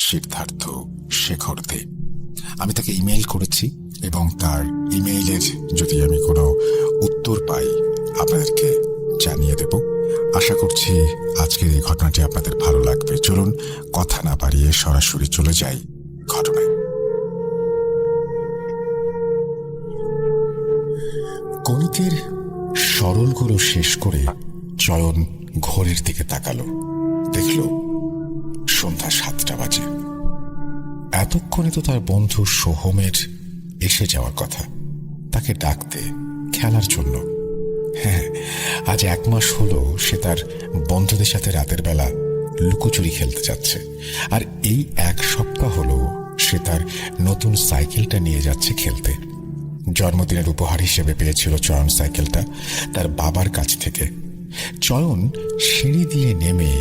সিদ্ধার্থ শেখর দে। আমি তাকে ইমেইল করেছি এবং তার ইমেইলের যদি আমি কোনো উত্তর পাই আপনাদেরকে জানিয়ে দেব। আশা করছি আজকের এই ঘটনাটি আপনাদের ভালো লাগবে। চলুন কথা না বাড়িয়ে সরাসরি চলে যাই ঘটনায়। গণিতের সরলগুলো শেষ করে চয়ন ঘড়ির দিকে তাকালো। দেখল সন্ধ্যা 7টা বাজে। এতক্ষণে তো তার বন্ধু সোহমের এসে যাওয়ার কথা, তাকে ডাকতে খেলার জন্য। হ্যাঁ, আজ 1 মাস হলো সে তার বন্ধুদের সাথে রাতের বেলা লুকোচুরি খেলতে যাচ্ছে। আর এই 1 সপ্তাহ হলো সে তার নতুন সাইকেলটা নিয়ে যাচ্ছে খেলতে। জন্মদিনের উপহার হিসেবে পেয়েছিল চয়ন সাইকেলটা তার বাবার কাছ থেকে। চয়ন সিঁড়ি দিয়ে নেমে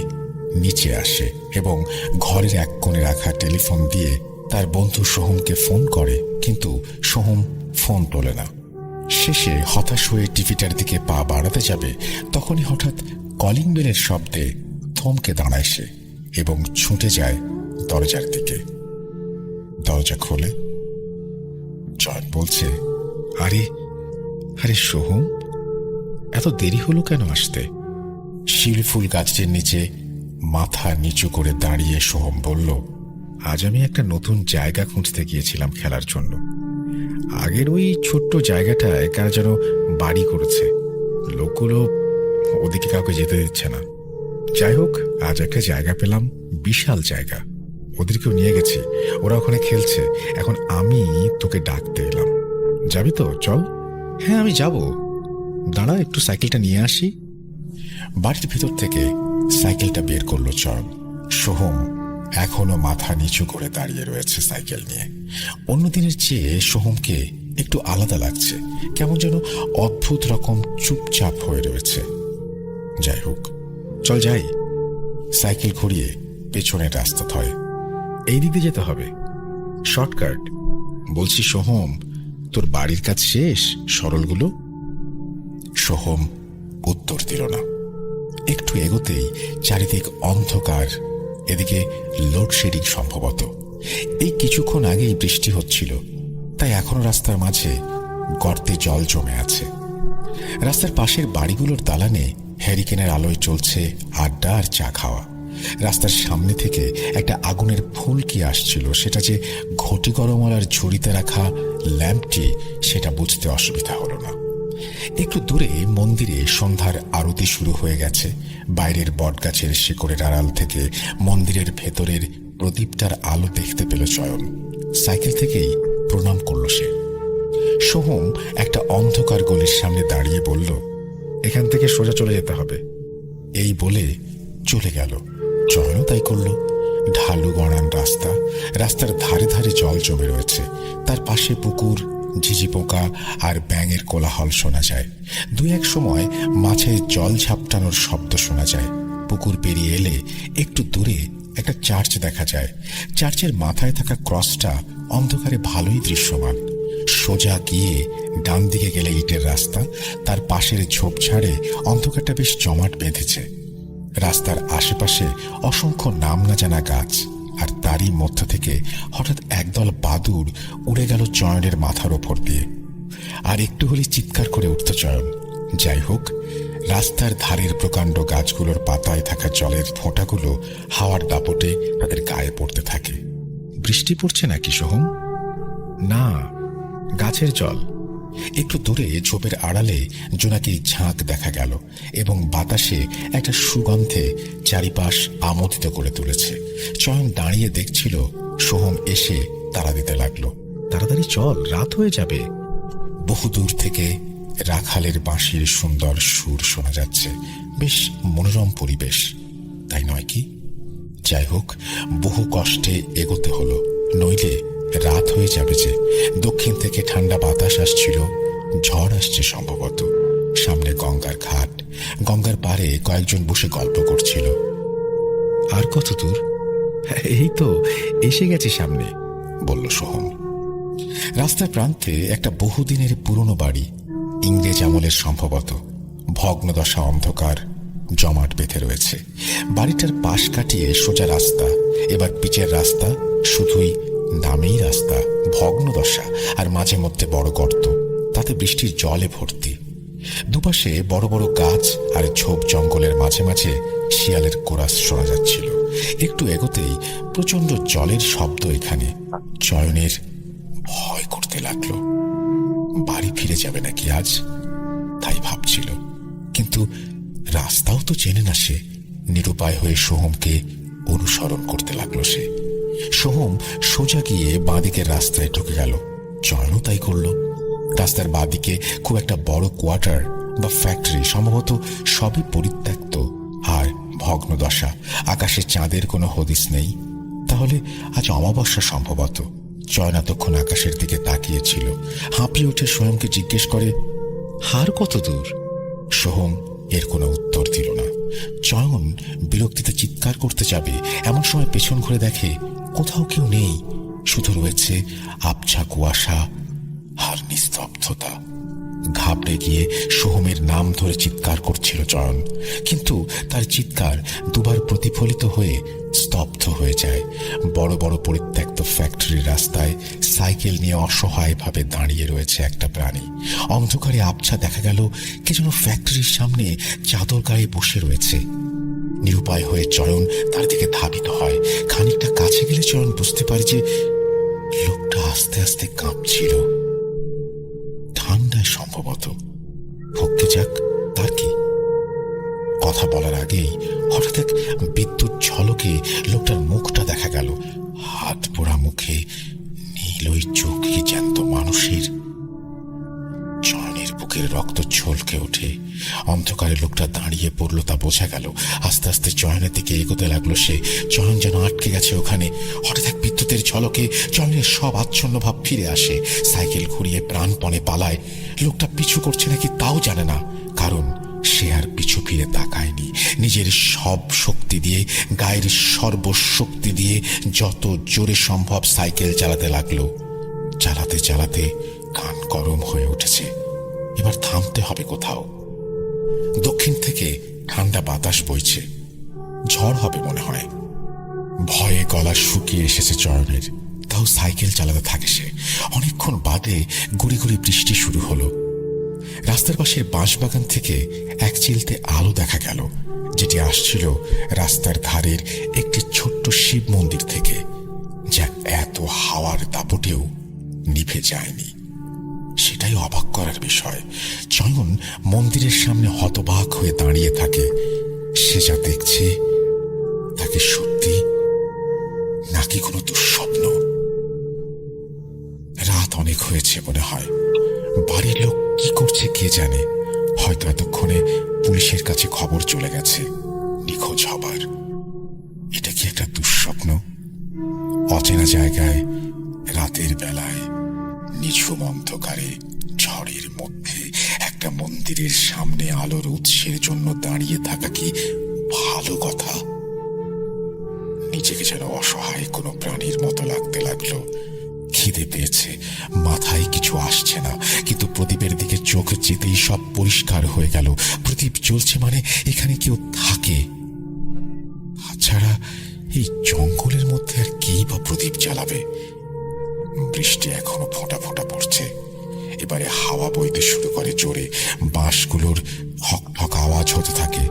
নিচে আসে এবং ঘরের এক কোণে রাখা টেলিফোন দিয়ে তার বন্ধু সোহমকে ফোন করে, কিন্তু সোহম ফোন তোলে না। শেষে হতাশ হয়ে টিভিটার দিকে পা বাড়াতে যাবে, তখনই হঠাৎ কলিং বেলের শব্দে থমকে দাঁড়ায় সে এবং ছুটে যায় দরজার দিকে। দরজা খোলে। চয়ন বলছে, আরে আরে সোহম, এত দেরি হলো কেন আসতে? শিলফুল গাছটির নিচে মাথা নিচু করে দাঁড়িয়ে সোহম বলল, আজ আমি একটা নতুন জায়গা খুঁজতে গিয়েছিলাম খেলার জন্য। আগের ওই ছোট্ট জায়গাটায় কারা যেন বাড়ি করেছে, লোকগুলো ওদিকে কাউকে যেতে দিচ্ছে না। যাই হোক, আজ একটা জায়গা পেলাম, বিশাল জায়গা। ওদেরকেও নিয়ে গেছি, ওরা ওখানে খেলছে। এখন আমি তোকে ডাকতে এলাম, যাবি তো? চল। হ্যাঁ, আমি যাব। দাঁড়া, একটু সাইকেলটা নিয়ে আসি। বাড়ির ভিতর থেকে সাইকেলটা বের করলো চয়ন। সোহম এখনো মাথা নিচু করে দাঁড়িয়ে রয়েছে সাইকেল নিয়ে। অন্যদিনের চেয়ে সোহমকে একটু আলাদা লাগছে, কেমন যেন অদ্ভুত রকম চুপচাপ হয়ে রয়েছে। যাই হোক, চল যাই। সাইকেল ঘুরিয়ে পেছনের রাস্তা ধরে। এই দিকে যেতে হবে, শর্টকাট। বলছি সোহম, তোর বাড়ির কাজ শেষ সরলগুলো? সোহম উত্তর দিল না। একটু এগোতেই চারিদিক অন্ধকার, এদিকে লোডশেডিং সম্ভবত। এই কিছুক্ষণ আগেই বৃষ্টি হচ্ছিল, তাই এখনো রাস্তার মাঝে গর্তে জল জমে আছে। রাস্তার পাশের বাড়িগুলোর দালানে হ্যারিকেনের আলোয় চলছে আড্ডা আর চা খাওয়া। রাস্তার সামনে থেকে একটা আগুনের ফুলকি আসছিল, সেটা যে ঘটি গরমওয়ালার ঝুড়িতে রাখা ল্যাম্পটি সেটা বুঝতে অসুবিধা হলো না। একটু দূরে মন্দিরে সন্ধ্যার আরতি শুরু হয়ে গেছে। বাইরের বটগাছের শিকড়ের আড়াল থেকে মন্দিরের ভেতরের প্রদীপটার আলো দেখতে পেল চয়ন। সাইকেল থেকেই প্রণাম করল সে। সোহম একটা অন্ধকার গলির সামনে দাঁড়িয়ে বলল, এখান থেকে সোজা চলে যেতে হবে। এই বলে চলে গেল। চয়নও তাই করল। ঢালু গড়ান রাস্তা, রাস্তার ধারে ধারে জল জমে রয়েছে। তার পাশে পুকুর, ঝিঝি পোকা আর ব্যাঙের কোলাহল শোনা যায়। 2-1 সময় মাছের জল ঝাপটানোর শব্দ শোনা যায়। পুকুর পেরিয়ে এলে একটু দূরে একটা চার্চ দেখা যায়। চার্চের মাথায় থাকা ক্রসটা অন্ধকারে ভালোই দৃশ্যমান। সোজা গিয়ে ডান দিকে গেলে ইটের রাস্তা, তার পাশের ঝোপঝাড়ে অন্ধকারটা বেশ জমাট বেঁধেছে। রাস্তার আশেপাশে অসংখ্য নাম না জানা গাছ, আর তারই মধ্য থেকে হঠাৎ একদল বাদুড় উড়ে গেল চয়নের মাথার ওপর দিয়ে। আর একটু হলে চিৎকার করে উঠত চয়ন। যাই হোক, রাস্তার ধারের প্রকাণ্ড গাছগুলোর পাতায় থাকা জলের ফোঁটাগুলো হাওয়ার দাপটে তাদের গায়ে পড়তে থাকে। বৃষ্টি পড়ছে নাকি সোহম? না, গাছের জল। একটু দূরে ঝোপের আড়ালে জোনাকির ঝাঁক দেখা গেল এবং বাতাসে একটা সুগন্ধে চারিপাশ আমোদিত করে তুলেছে। চয়ন দাঁড়িয়ে দেখছিল, সোহম এসে তাড়া দিতে লাগলো, তাড়াতাড়ি চল, রাত হয়ে যাবে। বহুদূর থেকে রাখালের বাঁশির সুন্দর সুর শোনা যাচ্ছে। বেশ মনোরম পরিবেশ, তাই নয় কি? যাই হোক, বহু কষ্টে এগোতে হলো, নইলে রাত হয়ে যাবে যে। দক্ষিণ থেকে ঠান্ডা বাতাস আসছিল, ঝড় আসছে সম্ভবত। সামনে গঙ্গার ঘাট, গঙ্গার পাড়ে কয়েকজন বসে গল্প করছিল। আর কত দূর? এই তো এসে গেছে সামনে, বলল সোহম। রাস্তার প্রান্তে একটা বহুদিনের পুরনো বাড়ি, ইংরেজ আমলের সম্ভবত। ভগ্নদশা, অন্ধকার জমাট বেঁধে রয়েছে। বাড়িটার পাশ কাটিয়ে সোজা রাস্তা, এবার পিচের রাস্তা শুধুই নামেই রাস্তা, ভগ্নদশা, আর মাঝে মধ্যে বড় গর্ত, তাতে বৃষ্টির জলে ভর্তি। দুপাশে বড় বড় গাছ আর ঝোপ জঙ্গলের মাঝে মাঝে শিয়ালের কোরাস শোনা যাচ্ছিল। একটু এগোতেই প্রচন্ড জলের শব্দ। এখানে চয়নের ভয় করতে লাগলো। বাড়ি ফিরে যাবে নাকি আজ, তাই ভাবছিল। কিন্তু রাস্তাও তো চেনে না সে। নিরুপায় হয়ে সোহমকে অনুসরণ করতে লাগলো সে। সোহম সোজা গিয়ে বাঁদিকের রাস্তায় ঢুকে গেল। চয়নও তাই করল। রাস্তার বাঁদিকে খুব একটা বড় কোয়ার্টার বা ফ্যাক্টরি, সম্ভবত সবই পরিত্যক্ত আর ভগ্নদশা। আকাশে চাঁদের কোনো হদিস নেই। তাহলে আজ অমাবস্যা সম্ভবত। চয়ন এতক্ষণ আকাশের দিকে তাকিয়েছিল। হাঁপিয়ে উঠে সোহমকে জিজ্ঞেস করে, হার কত দূর? সোহম এর কোনো উত্তর দিল না। চয়ন বিরক্তিতে চিৎকার করতে যাবে, এমন সময় পেছন ঘুরে দেখে কোথাও কেউ নেই। শুধু রয়েছে আবছা কুয়াশা আর নিস্তব্ধতা। ঘাবড়ে গিয়ে সোহমের নাম ধরে চিৎকার করছিল চয়ন, কিন্তু তার চিৎকার দুবার প্রতিফলিত হয়ে স্তব্ধ হয়ে যায়। বড় বড় পরিত্যক্ত ফ্যাক্টরির রাস্তায় সাইকেল নিয়ে অসহায়ভাবে দাঁড়িয়ে রয়েছে একটা প্রাণী। অন্ধকারে আবছা দেখা গেল কে যেন ফ্যাক্টরির সামনে চাদর গায়ে বসে রয়েছে। নিরুপায় হয়ে চয়ন তার দিকে ধাবিত হয়। খানিকটা কাছে গেলে চয়ন বুঝতে পারে যে লোকটা আস্তে আস্তে কাঁপছিল। ঠান্ডায় সম্ভবত। ভক্তি যাক, তার কি? কথা বলার আগেই হঠাৎ এক বিদ্যুৎ ঝলকে লোকটার মুখটা দেখা গেল। হাত পোড়া মুখে নীল ওই চোখ কি জ্যান্ত মানুষের। চয়নের বুকের রক্ত ছলকে ওঠে। অন্ধকারে লোকটা দাঁড়িয়ে পড়লো তা বোঝা গেল। আস্তে আস্তে চয়নের দিকে এগোতে লাগলো সে। চয়ন যেন আটকে গেছে ওখানে। হঠাৎ এক বিদ্যুতের ঝলকে চয়নের সব আচ্ছন্ন ভাব ফিরে আসে। সাইকেল ঘুরিয়ে প্রাণপণে পালায়। লোকটা পিছু করছে নাকি তাও জানে না, কারণ সে আর পিছু ফিরে তাকায়নি। নিজের সব শক্তি দিয়ে, গায়ের সর্বশক্তি দিয়ে যত জোরে সম্ভব সাইকেল চালাতে লাগলো। চালাতে চালাতে কান গরম হয়ে উঠেছে। এবার থামতে হবে কোথাও। দক্ষিণ থেকে ঠান্ডা বাতাস বইছে। ঝড় হবে মনে হয়। ভয়ে গলা শুকিয়ে এসেছে চয়নের, তাও সাইকেল চালাতে থাকে সে। অনেকক্ষণ বাদে গুড়ি গুড়ি বৃষ্টি শুরু হলো। রাস্তার পাশের বাঁশবাগান থেকে এক চিলতে আলো দেখা গেল, যেটি আসছিল রাস্তার ধারের একটি ছোট্ট শিব মন্দির থেকে, যা এত হাওয়ার দাপটেও নিভে যায়নি। সেটাই অবাক করার বিষয়। চয়ন মন্দিরের সামনে হতবাক হয়ে দাঁড়িয়ে থাকে। সে যা দেখছে তাকে সত্যি নাকি কোনো দুঃস্বপ্ন। রাত অনেক হয়েছে মনে হয়। বাড়ির লোক কি করছে কে জানে। হয়তো এতক্ষণে পুলিশের কাছে খবর চলে গেছে নিখোঁজ হবার। এটা কি একটা দুঃস্বপ্ন? অচেনা জায়গায় রাতের বেলায় নিঝুম অন্ধকারে ঝড়ের মধ্যে একটা মন্দিরের সামনে আলোর উৎসের জন্য দাঁড়িয়ে থাকা কি ভালো কথা? নিজেকে যেন অসহায় কোনো প্রাণীর মতো লাগতে লাগলো। খিদে পেয়েছে, মাথায় কিছু আসছে না, কিন্তু প্রদীপের দিকে চোখ যেতেই সব পরিষ্কার হয়ে গেল। প্রদীপ জ্বলছে মানে এখানে কেউ থাকে। তাছাড়া এই জঙ্গলের মধ্যে আর কি বা প্রদীপ জ্বালাবে? বৃষ্টি এখনো ফোঁটা ফোঁটা পড়ছে। এবারে হাওয়া বইতে শুরু করে জোরে। বাঁশগুলোর ঠক ঠক আওয়াজ হতে থাকে।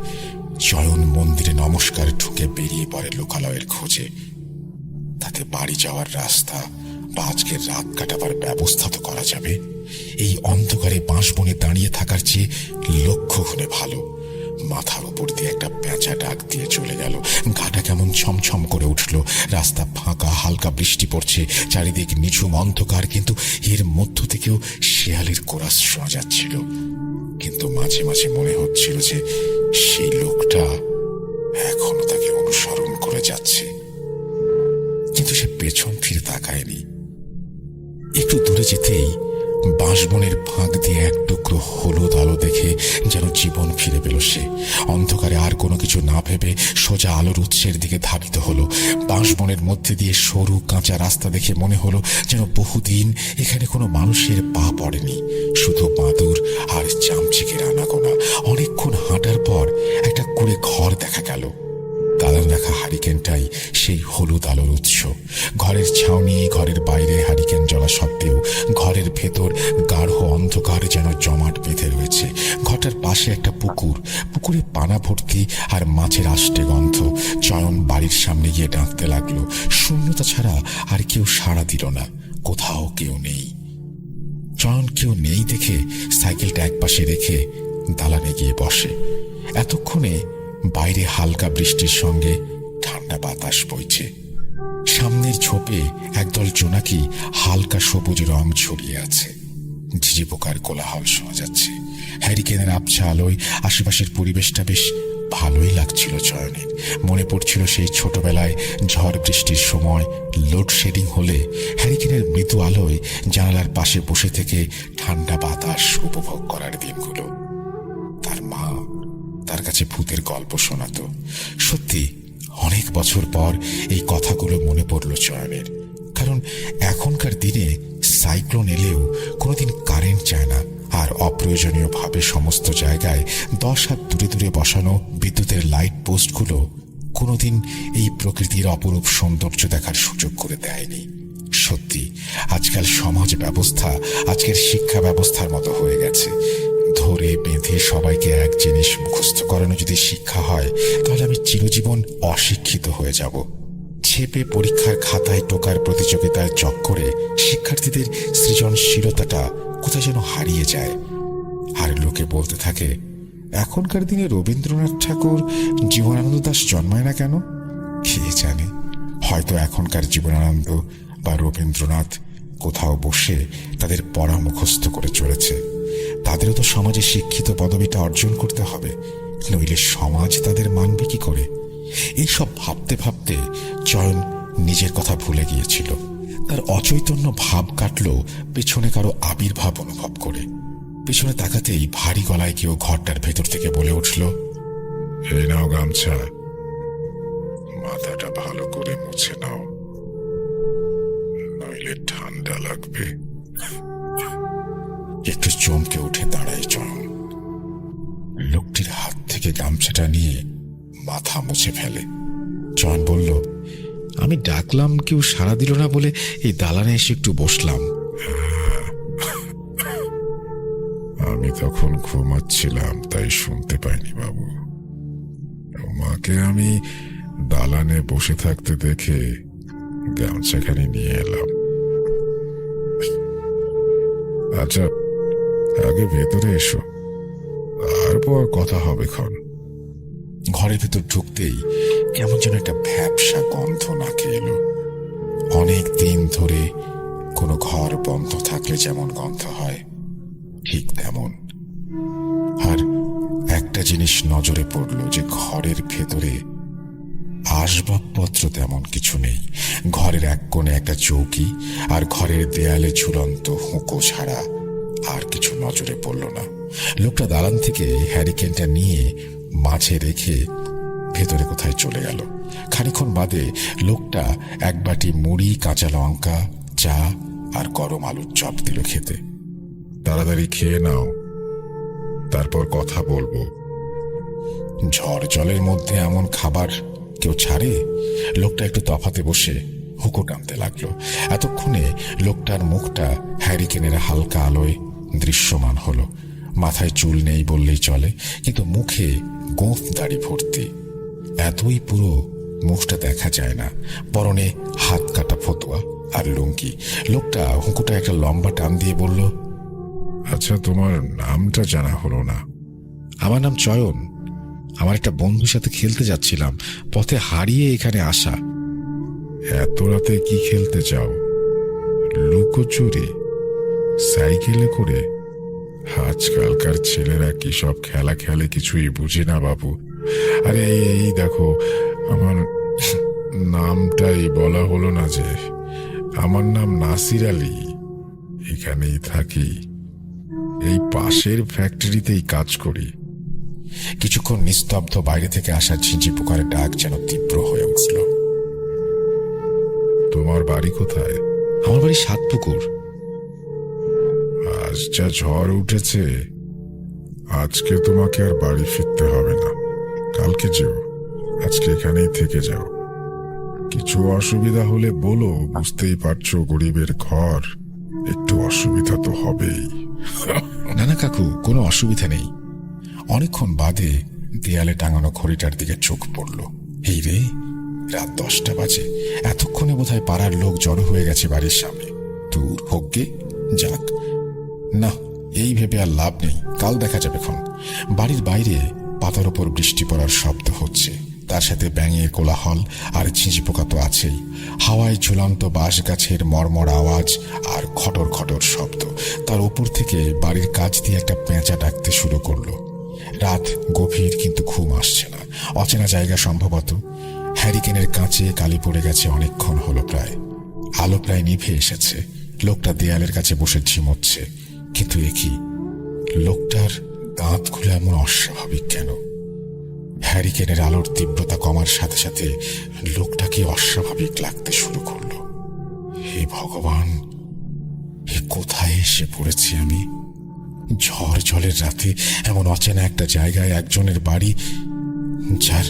চয়ন মন্দিরে নমস্কার ঠুকে বেরিয়ে পড়ে লোকালয়ের খোঁজে। তাতে বাড়ি যাওয়ার রাস্তা বা আজকের রাত কাটাবার ব্যবস্থা তো করা যাবে। এই অন্ধকারে বাঁশবনে দাঁড়িয়ে থাকার চেয়ে লক্ষ গুণে ভালো। মাথার উপর দিয়ে একটা পেঁচা ডাক দিয়ে চলে গেল। গাটা কেমন ছমছম করে উঠল। রাস্তা ফাঁকা, হালকা বৃষ্টি পড়ছে, চারিদিক নিঝুম অন্ধকার, কিন্তু এর মধ্য থেকেও শেয়ালের কোরাস শোনা যাচ্ছিল। কিন্তু মাঝে মাঝে মনে হচ্ছিল যে সেই লোকটা এখনো তাকে অনুসরণ করে যাচ্ছে। কিন্তু সে পেছন ফিরে তাকায়নি। একটু দূরে যেতেই বাঁশবনের ফাঁক দিয়ে এক টুকরো হলুদ আলো দেখে যেন জীবন ফিরে পেল সে। অন্ধকারে আর কোনো কিছু না ভেবে সোজা আলোর উৎসের দিকে ধাবিত হলো। বাঁশবনের মধ্যে দিয়ে সরু কাঁচা রাস্তা দেখে মনে হলো যেন বহুদিন এখানে কোনো মানুষের পা পড়েনি, শুধু বাদুর আর চামচিকের আনাগোনা। অনেকক্ষণ হাঁটার পর একটা কুড়ে ঘর দেখা গেল। দালান রাখা হারিকেনটাই সেই হলুদ আলোর উৎস। ঘরের ছাউনি, ঘরের বাইরে হারিকেন জ্বলা সত্ত্বেও ঘরের ভেতর গাঢ় অন্ধকার যেন জমাট বেঁধে রয়েছে। ঘরটার পাশে একটা পুকুর, পুকুরে পানা ভর্তি আর মাছের আষ্টে গন্ধ। চয়ন বাড়ির সামনে গিয়ে ডাকতে লাগলো। শূন্যতা ছাড়া আর কেউ সাড়া দিল না। কোথাও কেউ নেই। চয়ন কেউ নেই দেখে সাইকেলটা একপাশে রেখে দালানে গিয়ে বসে। এতক্ষণে বাইরে হালকা বৃষ্টির সঙ্গে ঠান্ডা বাতাস বইছে। সামনের ঝোপে একদল জোনাকি হালকা সবুজ রং ছড়িয়ে আছে। ঝিঝি পোকার কোলাহল শোনা যাচ্ছে। হ্যারিকেনের আবছা আলোয় আশেপাশের পরিবেশটা বেশ ভালোই লাগছিল চয়নের। মনে পড়ছিল সেই ছোটবেলায় ঝড় বৃষ্টির সময় লোডশেডিং হলে হ্যারিকেনের মৃদু আলোয় জানালার পাশে বসে থেকে ঠান্ডা বাতাস উপভোগ করার দিনগুলো। তার মা তার কাছে ভূতের গল্প শোনাতো। সত্যি অনেক বছর পর এই কথাগুলো মনে পড়ল চয়নের। কারণ এখনকার দিনে সাইক্লোন এলেও কোনোদিন কারেন্ট যায় না, আর অপ্রয়োজনীয়ভাবে সমস্ত জায়গায় 10 হাত দূরে দূরে বসানো বিদ্যুতের লাইট পোস্টগুলো কোনোদিন এই প্রকৃতির অপরূপ সৌন্দর্য দেখার সুযোগ করে দেয়নি। সত্যি আজকাল সমাজ ব্যবস্থা আজকের শিক্ষা ব্যবস্থার মতো হয়ে গেছে। ধরে বেঁধে সবাইকে এক জিনিস মুখস্থ করানো যদি শিক্ষা হয়, তাহলে আমি চিরজীবন অশিক্ষিত হয়ে যাব। ছেপে পরীক্ষার খাতায় টোকার প্রতিযোগিতায় চক্করে শিক্ষার্থীদের সৃজনশীলতাটা কোথায় যেন হারিয়ে যায়। আর লোকে বলতে থাকে, এখনকার দিনে রবীন্দ্রনাথ ঠাকুর, জীবনানন্দ দাশ জন্মায় না কেন? কে জানে, হয়তো এখনকার জীবনানন্দ বা রবীন্দ্রনাথ কোথাও বসে তাদের পড়া মুখস্থ করে চলেছে। তাদেরও তো সমাজে শিক্ষিত পদবিটা অর্জন করতে হবে, নইলে সমাজ তাদের মানবে কি করে? এইসব ভাবতে ভাবতে চয়ন নিজের কথা ভুলে গিয়েছিল। তার অচৈতন্য ভাব কাটল পেছনে কারো আবির্ভাব অনুভব করে। পেছনে তাকাতেই ভারী গলায় কেউ ঘরটার ভেতর থেকে বলে উঠল, এই নাও গামছা, মাথাটা ভালো করে মুছে নাও, নইলে ঠান্ডা লাগবে। একটু চমকে উঠে দাঁড়ায় চয়ন। লোকটির হাত থেকে গামছাটা নিয়ে মাথা মুছে ফেলে। চয়ন বলল, আমি ডাকলাম, কেউ সাড়া দিল না বলে এই দালানে এসে একটু বসলাম। আমি তখন ঘুমাচ্ছিলাম, তাই শুনতে পাইনি বাবু। তোমাকে আমি দালানে বসে থাকতে দেখে গামছাখানি নিয়ে এলাম। আচ্ছা, আগে ভেতরে এসো, তারপর কথা হবে ক্ষণ। ঘরের ভেতর ঢুকতেই কেমন যেন একটা ভ্যাপসা গন্ধ নাকে এলো। অনেক দিন ধরে কোনো ঘর বন্ধ থাকলে যেমন গন্ধ হয়, ঠিক তেমন। আর একটা জিনিস নজরে পড়ল, যে ঘরের ভেতরে আসবাবপত্র তেমন কিছু নেই। ঘরের এক কোণে একটা চৌকি আর ঘরের দেয়ালে ঝুলন্ত হুঁকো ছাড়া আর কিছু নজরে পড়ল না। লোকটা দালান থেকে হ্যারিকেনটা নিয়ে মাঝে রেখে ভেতরে কোথায় চলে গেল। খানিক্ষণ বাদে লোকটা এক বাটি মুড়ি, কাঁচা লঙ্কা, চা আর গরম আলুর চপ দিল খেতে। তাড়াতাড়ি খেয়ে নাও, তারপর কথা বলবো। ঝড় জলের মধ্যে এমন খাবার কেউ ছাড়ে? লোকটা একটু তফাতে বসে হুঁকো টানতে লাগলো। এতক্ষণে লোকটার মুখটা হ্যারিকেনের হালকা আলোয় দৃশ্যমান হলো। মাথায় চুল নেই বললেই চলে, কিন্তু মুখে গোঁফ দাড়ি ভর্তি। এতই পুরো মুখটা দেখা যায় না। পরনে হাত কাটা ফতুয়া আর লুঙ্গি। লোকটা হুঁকোটা একটা লম্বা টান দিয়ে বলল, আচ্ছা, তোমার নামটা জানা হলো না। আমার নাম চয়ন। আমার একটা বন্ধুর সাথে খেলতে যাচ্ছিলাম, পথে হারিয়ে এখানে আসা। এত রাতে কি খেলতে চাও? লুকোচুরি? সাইকেলে করে? আজকালকার ছেলেরা কি সব খেলা খেলে কিছুই বুঝে না বাবু। আরে এই দেখো, আমার নামটাই বলা হলো না যে। আমার নাম নাসির আলী, এখানেই থাকি, এই পাশের ফ্যাক্টরিতেই কাজ করি। কিছুক্ষণ নিস্তব্ধ বাইরে থেকে আসা ঝিঁঝি পোকার ডাক যেন তীব্র হয়ে উঠল। তোমার বাড়ি কোথায়? আমার বাড়ি সাতপুকুর। আজ যা ঝড় উঠেছে, আজকে তোমাকে আর বাড়ি ফিরতে হবে না, কালকে যেও। আজকে এখানেই থেকে যাও। কিছু অসুবিধা হলে বলো, বুঝতেই পারছো গরিবের ঘর, একটু অসুবিধা তো হবেই। না না কাকু, কোনো অসুবিধা নেই। অনেকক্ষণ বাদে দেয়ালে টাঙানো ঘড়িটার দিকে চোখ পড়ল। এই রে, রাত 10টা বাজে। এতক্ষণে বোধহয় পাড়ার লোক জড়ো হয়ে গেছে বাড়ির সামনে। দূর হোক গে, যাক। না, এই ভেবে আর লাভ নেই, কাল দেখা যাবে খন। বাড়ির বাইরে পাতার ওপর বৃষ্টি পড়ার শব্দ হচ্ছে, তার সাথে ব্যাঙের কোলাহল আর ঝিঁঝি পোকা তো আছেই। হাওয়ায় ঝুলন্ত বাঁশ গাছের মর্মর আওয়াজ আর খটর খটর শব্দ। তার উপর থেকে বাড়ির কাছ দিয়ে একটা পেঁচা ডাকতে শুরু করলো। রাত গভীর, কিন্তু ঘুম আসছে না। অচেনা জায়গা সম্ভবত। হ্যারিকেনের কাঁচে কালি পড়ে গেছে, অনেকক্ষণ হলো প্রায়। আলো প্রায় নিভে এসেছে। লোকটা দেয়ালের কাছে বসে ঝিমোচ্ছে। কিন্তু এ কি, লোকটার দাঁতগুলো এমন অস্বাভাবিক কেন? হ্যারিকেনের আলোর তীব্রতা কমার সাথে সাথে লোকটাকে অস্বাভাবিক লাগতে শুরু করলো। হে ভগবান, এ কোথায় এসে পড়েছি আমি? ঝড় জলের রাতে এমন অচেনা একটা জায়গায় একজনের বাড়ি, যার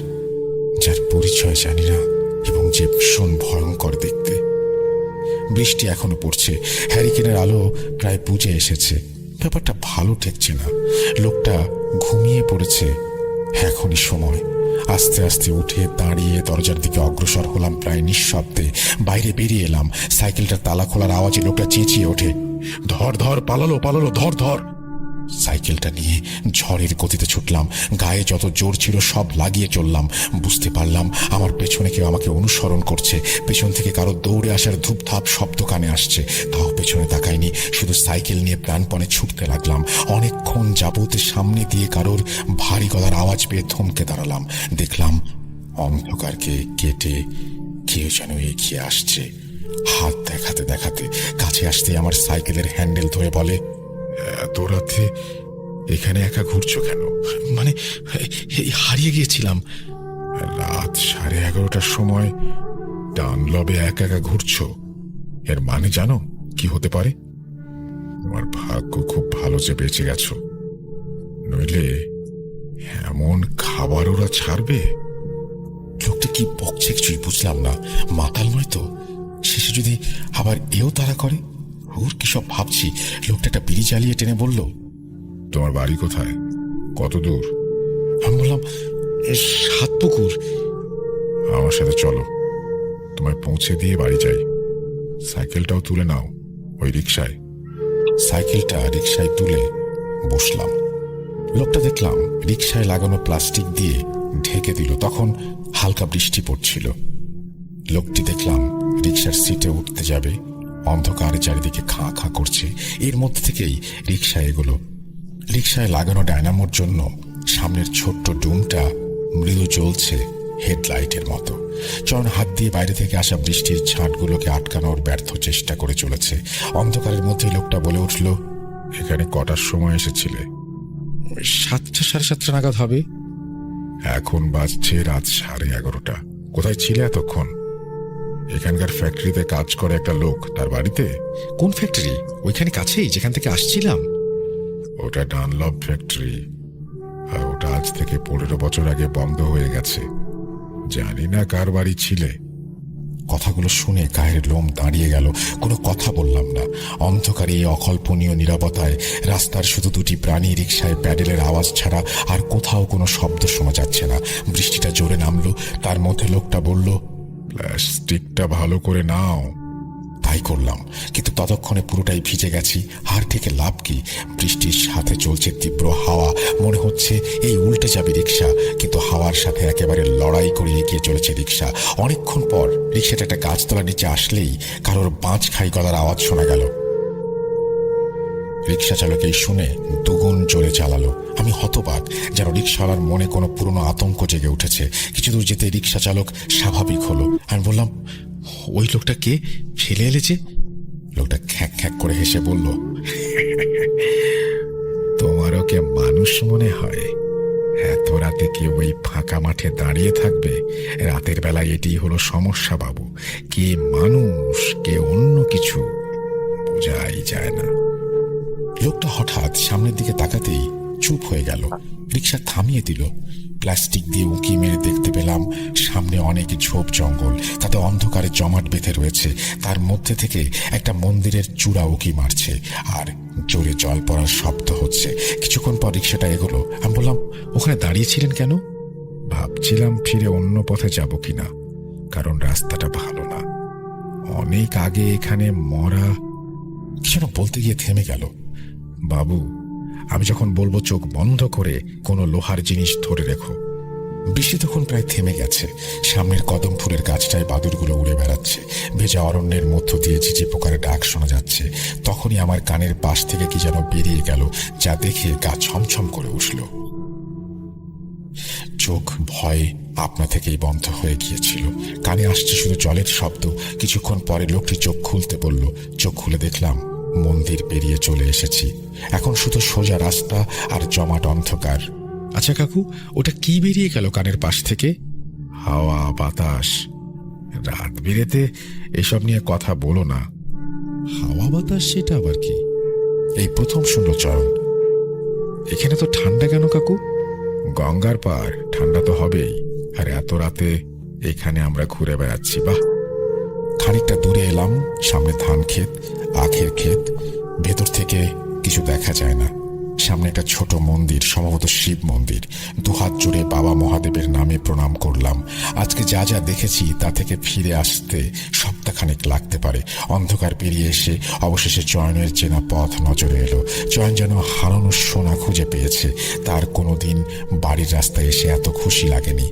যার পরিচয় জানি না, এবং যে ভীষণ ভয়ঙ্কর দেখতে। বৃষ্টি এখনো পড়ছে, হ্যারিকেনের আলো প্রায় বুঝে এসেছে। ব্যাপারটা ভালো ঠেকছে না। লোকটা ঘুমিয়ে পড়েছে। এখনই সময়। আস্তে আস্তে উঠে দাঁড়িয়ে দরজার দিকে অগ্রসর হলাম প্রায় নিঃশব্দে। বাইরে বেরিয়ে এলাম। সাইকেলটার তালা খোলার আওয়াজে লোকটা চেঁচিয়ে ওঠে, ধর ধর, পালালো পালালো, ধর ধর। সাইকেলটা নিয়ে ঝড়ের গতিতে ছুটলাম। গায়ে যত জোর ছিল সব লাগিয়ে চললাম। বুঝতে পারলাম আমার পেছনে কেউ আমাকে অনুসরণ করছে। পেছন থেকে কারো দৌড়ে আসার ধূপধাপ শব্দ কানে আসছে। তাও পেছনে তাকাইনি, শুধু সাইকেল নিয়ে প্রাণপণে ছুটতে লাগলাম। অনেকক্ষণ যাবত সামনে দিয়ে কারোর ভারী গলার আওয়াজ পেয়ে থমকে দাঁড়ালাম। দেখলাম অন্ধকারকে কেটে কেউ যেন এগিয়ে আসছে। হাত দেখাতে দেখাতে কাছে আসতে আমার সাইকেলের হ্যান্ডেল ধরে বলে, এত রাতে এখানে একা ঘুরছো কেন? মানে হারিয়ে গিয়েছিলাম। রাত 11:30টার সময় ডানলবে একা একা ঘুরছো? এর মানে জানো কি হতে পারে? তোমার ভাগ্য খুব ভালো যে বেঁচে গেছো, নইলে এমন খাবার ওরা ছাড়বে? লোকটা কি বকছে কিছুই বুঝলাম না। মাতাল নয় তো? শেষে যদি আবার এও তারা করে? ওর কি সব ভাবছি। লোকটা একটা বিড়ি জ্বালিয়ে টেনে বলল, তোমার বাড়ি কোথায়? কত দূর? আমি বললাম, 7 পুকুর। আমার সাথে চলো, তোমায় পৌঁছে দিয়ে বাড়ি যাই। সাইকেলটাও তুলে নাও ওই রিকশায়। সাইকেলটা রিকশায় তুলে বসলাম। লোকটা দেখলাম রিকশায় লাগানো প্লাস্টিক দিয়ে ঢেকে দিল। তখন হালকা বৃষ্টি পড়ছিল। লোকটি দেখলাম রিকশার সিটে উঠতে যাবে। অন্ধকারে চারিদিকে খাঁ খাঁ করছে। এর মধ্যে থেকেই রিকশায় এগোলো। রিকশায় লাগানো ডায়নামোর জন্য সামনের ছোট্ট ডুমটা মৃদু জ্বলছে হেডলাইটের মতো। চরণ হাত দিয়ে বাইরে থেকে আসা বৃষ্টির ছাঁটগুলোকে আটকানোর ব্যর্থ চেষ্টা করে চলেছে। অন্ধকারের মধ্যেই লোকটা বলে উঠল, এখানে কটার সময় এসেছিলে? 7টা, 7:30 নাগাদ হবে। এখন বাজছে রাত 11:30। কোথায় ছিলে এতক্ষণ? এখানকার ফ্যাক্টরিতে কাজ করে একটা লোক, তার বাড়িতে। কোন ফ্যাক্টরি? ওইখানে কাছেই, যেখান থেকে আসছিলাম। ওটা ডানলপ ফ্যাক্টরি, আর ওটা আজ থেকে 15 বছর আগে বন্ধ হয়ে গেছে। জানি না কার বাড়ি ছিলে। কথাগুলো শুনে গায়ের লোম দাঁড়িয়ে গেল। কোনো কথা বললাম না। অন্ধকারে এই অকল্পনীয় নীরবতায় রাস্তার শুধু দুটি প্রাণী রিকশায় প্যাডেলের আওয়াজ ছাড়া আর কোথাও কোনো শব্দ শোনা যাচ্ছে না। বৃষ্টিটা জোরে নামলো। তার মধ্যে লোকটা বলল, প্লাস্টিকটা ভালো করে নাও। তাই করলাম, কিন্তু ততক্ষণে পুরোটাই ভিজে গেছি। আর থেকে লাভ কি? বৃষ্টির সাথে চলছে তীব্র হাওয়া। মনে হচ্ছে এই উল্টে যাবে রিকশা, কিন্তু হাওয়ার সাথে একেবারে লড়াই করে এগিয়ে চলেছে রিকশা। অনেকক্ষণ পর রিকশাটা একটা গাছতলার নিচে আসলেই কারোর বাঁচ খাই গলার আওয়াজ শোনা গেল। রিকশা চালক এই শুনে দুগুণ জোরে চালালো। আমি হতবাক, যেন রিকশাওয়ালার মনে কোনো পুরনো আতঙ্ক জেগে উঠেছে। কিছু দূর যেতে রিকশা চালক স্বাভাবিক হলো। আমি বললাম, ওই লোকটা কে? ফেলে এলেছে? লোকটা খ্যাঁক খ্যাঁক করে হেসে বলল, তোমার ওকে মানুষ মনে হয়? এত রাতে কেউ ওই ফাঁকা মাঠে দাঁড়িয়ে থাকবে? রাতের বেলায় এটি হলো সমস্যা বাবু। কে মানুষ, কে অন্য কিছু বোঝাই যায় না। লোকটা হঠাৎ সামনের দিকে তাকাতেই চুপ হয়ে গেল। রিক্সা থামিয়ে দিল। প্লাস্টিক দিয়ে উঁকি মেরে দেখতে পেলাম সামনে অনেক ঝোপ জঙ্গল, তাতে অন্ধকারে জমাট বেঁধে রয়েছে। তার মধ্যে থেকে একটা মন্দিরের চূড়া উঁকি মারছে, আর জোরে জল পড়ার শব্দ হচ্ছে। কিছুক্ষণ পর রিক্সাটা এগোলো। আমি বললাম, ওখানে দাঁড়িয়েছিলেন কেন? ভাবছিলাম ফিরে অন্য পথে যাব কিনা, কারণ রাস্তাটা ভালো না। অনেক আগে এখানে মরা। কি যেন বলতে গিয়ে থেমে গেল। বাবু, আমি যখন বলবো চোখ বন্ধ করে কোনো লোহার জিনিস ধরে রেখো। বৃষ্টি তখন প্রায় থেমে গেছে। সামনের কদম ফুলের গাছটায় বাদুরগুলো উড়ে বেড়াচ্ছে। ভেজা অরণ্যের মধ্য দিয়ে ঝিঝি পোকার ডাক শোনা যাচ্ছে। তখনই আমার কানের পাশ থেকে কি যেন বেরিয়ে গেল, যা দেখে গা ছমছম করে উঠল। চোখ ভয়ে আপনা থেকেই বন্ধ হয়ে গিয়েছিল। কানে আসছে শুধু জলের শব্দ। কিছুক্ষণ পরে লোকটি চোখ খুলতে বলল। চোখ খুলে দেখলাম মন্দির পেরিয়ে চলে এসেছি। এখন শুধু সোজা রাস্তা আর জমাট অন্ধকার। আচ্ছা কাকু, ওটা কি বেরিয়ে গেল কানের পাশ থেকে? হাওয়া, বাতাস। রাত বিরেতে এসব নিয়ে কথা বলো না। হাওয়া বাতাস, সেটা আবার কি? এই প্রথম শুনল চয়ন। এখানে তো ঠান্ডা কেন কাকু? গঙ্গার পার, ঠান্ডা তো হবেই। আর এত রাতে এখানে আমরা ঘুরে বেড়াচ্ছি। বাহ। খানিকটা দূরে এলাম। সামনে ধান ক্ষেত, আখের ক্ষেত। ভেতর থেকে কিছু দেখা যায় না। সামনে একটা ছোট মন্দির, সম্ভবত শিব মন্দির। দুহাত জুড়ে বাবা মহাদেবের নামে প্রণাম করলাম। আজকে যা যা দেখেছি তা থেকে ফিরে আসতে সপ্তাহখানেক লাগতে পারে। অন্ধকার পেরিয়ে এসে অবশেষে চয়নের চেনা পথ নজরে এলো। চয়ন যেন হারানো সোনা খুঁজে পেয়েছে। তার কোনোদিন বাড়ির রাস্তায় এসে এত খুশি লাগেনি।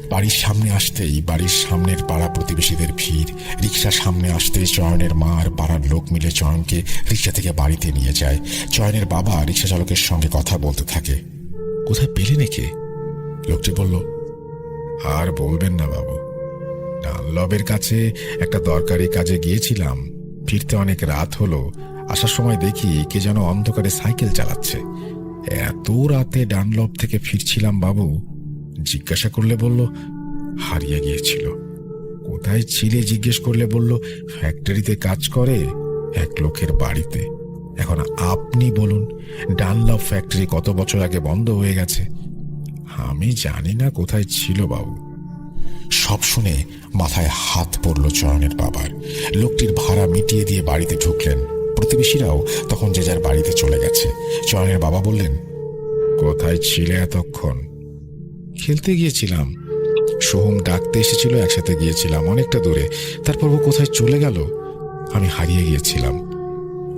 বাড়ির সামনে আসতেই বাড়ির সামনের পাড়া প্রতিবেশীদের ভিড়। রিক্সা সামনে আসতেই চয়নের মা আর পাড়ার লোক মিলে চয়নকে রিক্সা থেকে বাড়িতে নিয়ে যায়। চয়নের বাবা রিক্সা চালকের সঙ্গে কথা বলতে থাকে। কোথায় পেলেন একে? লোকটি বলল, আর বলবেন না বাবু, ডানলবের কাছে একটা দরকারি কাজে গিয়েছিলাম। ফিরতে অনেক রাত হলো। আসার সময় দেখি কে যেন অন্ধকারে সাইকেল চালাচ্ছে। এত রাতে ডানলব থেকে ফিরছিলাম বাবু। জিজ্ঞাসা করলে বলল হারিয়ে গিয়েছিল। কোথায় ছিলে জিজ্ঞেস করলে বলল ফ্যাক্টরিতে কাজ করে এক লোকের বাড়িতে। এখন আপনি বলুন, ডানলব ফ্যাক্টরি কত বছর আগে বন্ধ হয়ে গেছে। আমি জানি না কোথায় ছিল বাবু। সব শুনে মাথায় হাত পড়ল চয়নের বাবার। লোকটির ভাড়া মিটিয়ে দিয়ে বাড়িতে ঢুকলেন। প্রতিবেশীরাও তখন যে যার বাড়িতে চলে গেছে। চয়নের বাবা বললেন, কোথায় ছিলে এতক্ষণ? খেলতে গিয়েছিলাম। সোহম ডাকতে এসেছিল, একসাথে গিয়েছিলাম অনেকটা দূরে। তারপর ও কোথায় চলে গেল, আমি হারিয়ে গিয়েছিলাম।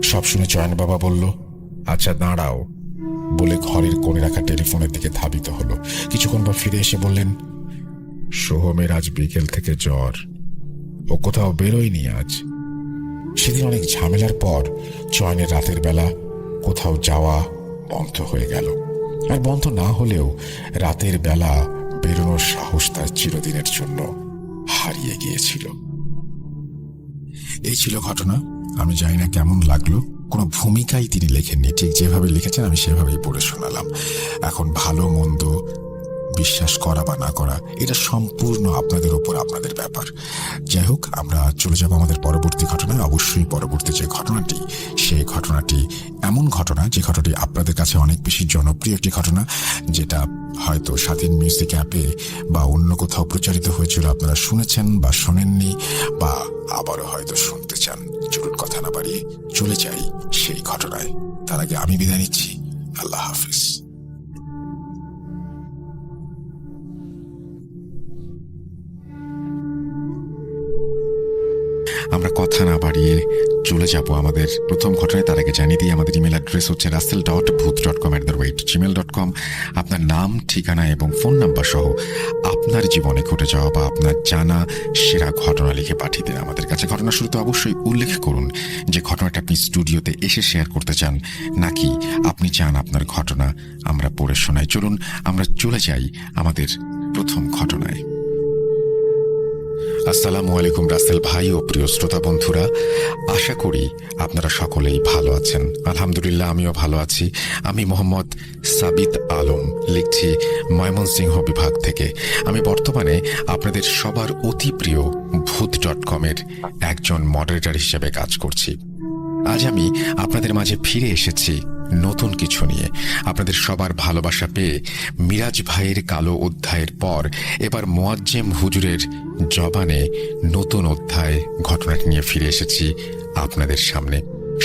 সব শুনে চয়ন বাবা বলল, আচ্ছা দাঁড়াও, বলে ঘরের কোণে রাখা টেলিফোনের দিকে ধাবিত হলো। কিছুক্ষণ পর ফিরে এসে বললেন, সোহমের আজ বিকেল থেকে জ্বর। ও কোথাও বেরোয়নি আজ। সেদিন অনেক ঝামেলার পর চয়নের রাতের বেলা কোথাও যাওয়া বন্ধ হয়ে গেল। আর বন্ধ না হলেও রাতের বেলা বেরোনোর সাহস তার চিরদিনের জন্য হারিয়ে গিয়েছিল। এই ছিল ঘটনা। আমি জানি না কেমন লাগলো। কোনো ভূমিকাই তিনি লেখেননি, ঠিক যেভাবে লিখেছেন আমি সেভাবেই পড়ে শোনালাম। এখন ভালো মন্দ বিশ্বাস করা বা না করা এটা সম্পূর্ণ আপনাদের উপর, আপনাদের ব্যাপার। যাই হোক, আমরা চলে যাব আমাদের পরবর্তী ঘটনায়। অবশ্যই পরবর্তী যে ঘটনাটি, সেই ঘটনাটি এমন ঘটনা যে ঘটনাটি আপনাদের কাছে অনেক বেশি জনপ্রিয় একটি ঘটনা, যেটা হয়তো স্বাধীন মিউজিক অ্যাপে বা অন্য কোথাও প্রচারিত হয়েছিল, আপনারা শুনেছেন বা শোনেননি, বা আবারও হয়তো শুনতে চান। চলুন কথা না বাড়িয়ে চলে যাই সেই ঘটনায়। তার আগে আমি বিদায় নিচ্ছি। আল্লাহ হাফিজ। আমরা কথা না বাড়িয়ে চলে যাব আমাদের প্রথম ঘটনায়। তার আগে জানিয়ে দিই, আমাদের ইমেল অ্যাড্রেস হচ্ছে russell.booth.com@gmail.com। আপনার নাম, ঠিকানা এবং ফোন নাম্বার সহ আপনার জীবনে ঘটে যাওয়া বা আপনার জানা সেরা ঘটনা লিখে পাঠিয়ে দিন আমাদের কাছে। ঘটনা শুরুতে অবশ্যই উল্লেখ করুন যে ঘটনাটা আপনি স্টুডিওতে এসে শেয়ার করতে চান, নাকি আপনি চান আপনার ঘটনা আমরা পড়ে শোনাই। চলুন আমরা চলে যাই আমাদের প্রথম ঘটনায়। আসসালামু আলাইকুম রাসেল ভাই ও প্রিয় শ্রোতা বন্ধুরা, আশা করি আপনারা সকলেই ভালো আছেন। আলহামদুলিল্লাহ, আমিও ভালো আছি। আমি মোহাম্মদ সাবিত আলম, লিখছি ময়মনসিংহ বিভাগ থেকে। আমি বর্তমানে আপনাদের সবার অতি প্রিয় ভূত.com-এর একজন মডারেটর হিসেবে কাজ করছি। আজ আমি আপনাদের মাঝে ফিরে এসেছি নতুন কিছু নিয়ে। আপনাদের সবার ভালোবাসা পেয়ে মিরাজ ভাইয়ের কালো অধ্যায়ের পর এবার মোয়াজ্জেম হুজুরের জবানে নতুন অধ্যায় ঘটনাটি নিয়ে ফিরে এসেছি আপনাদের সামনে।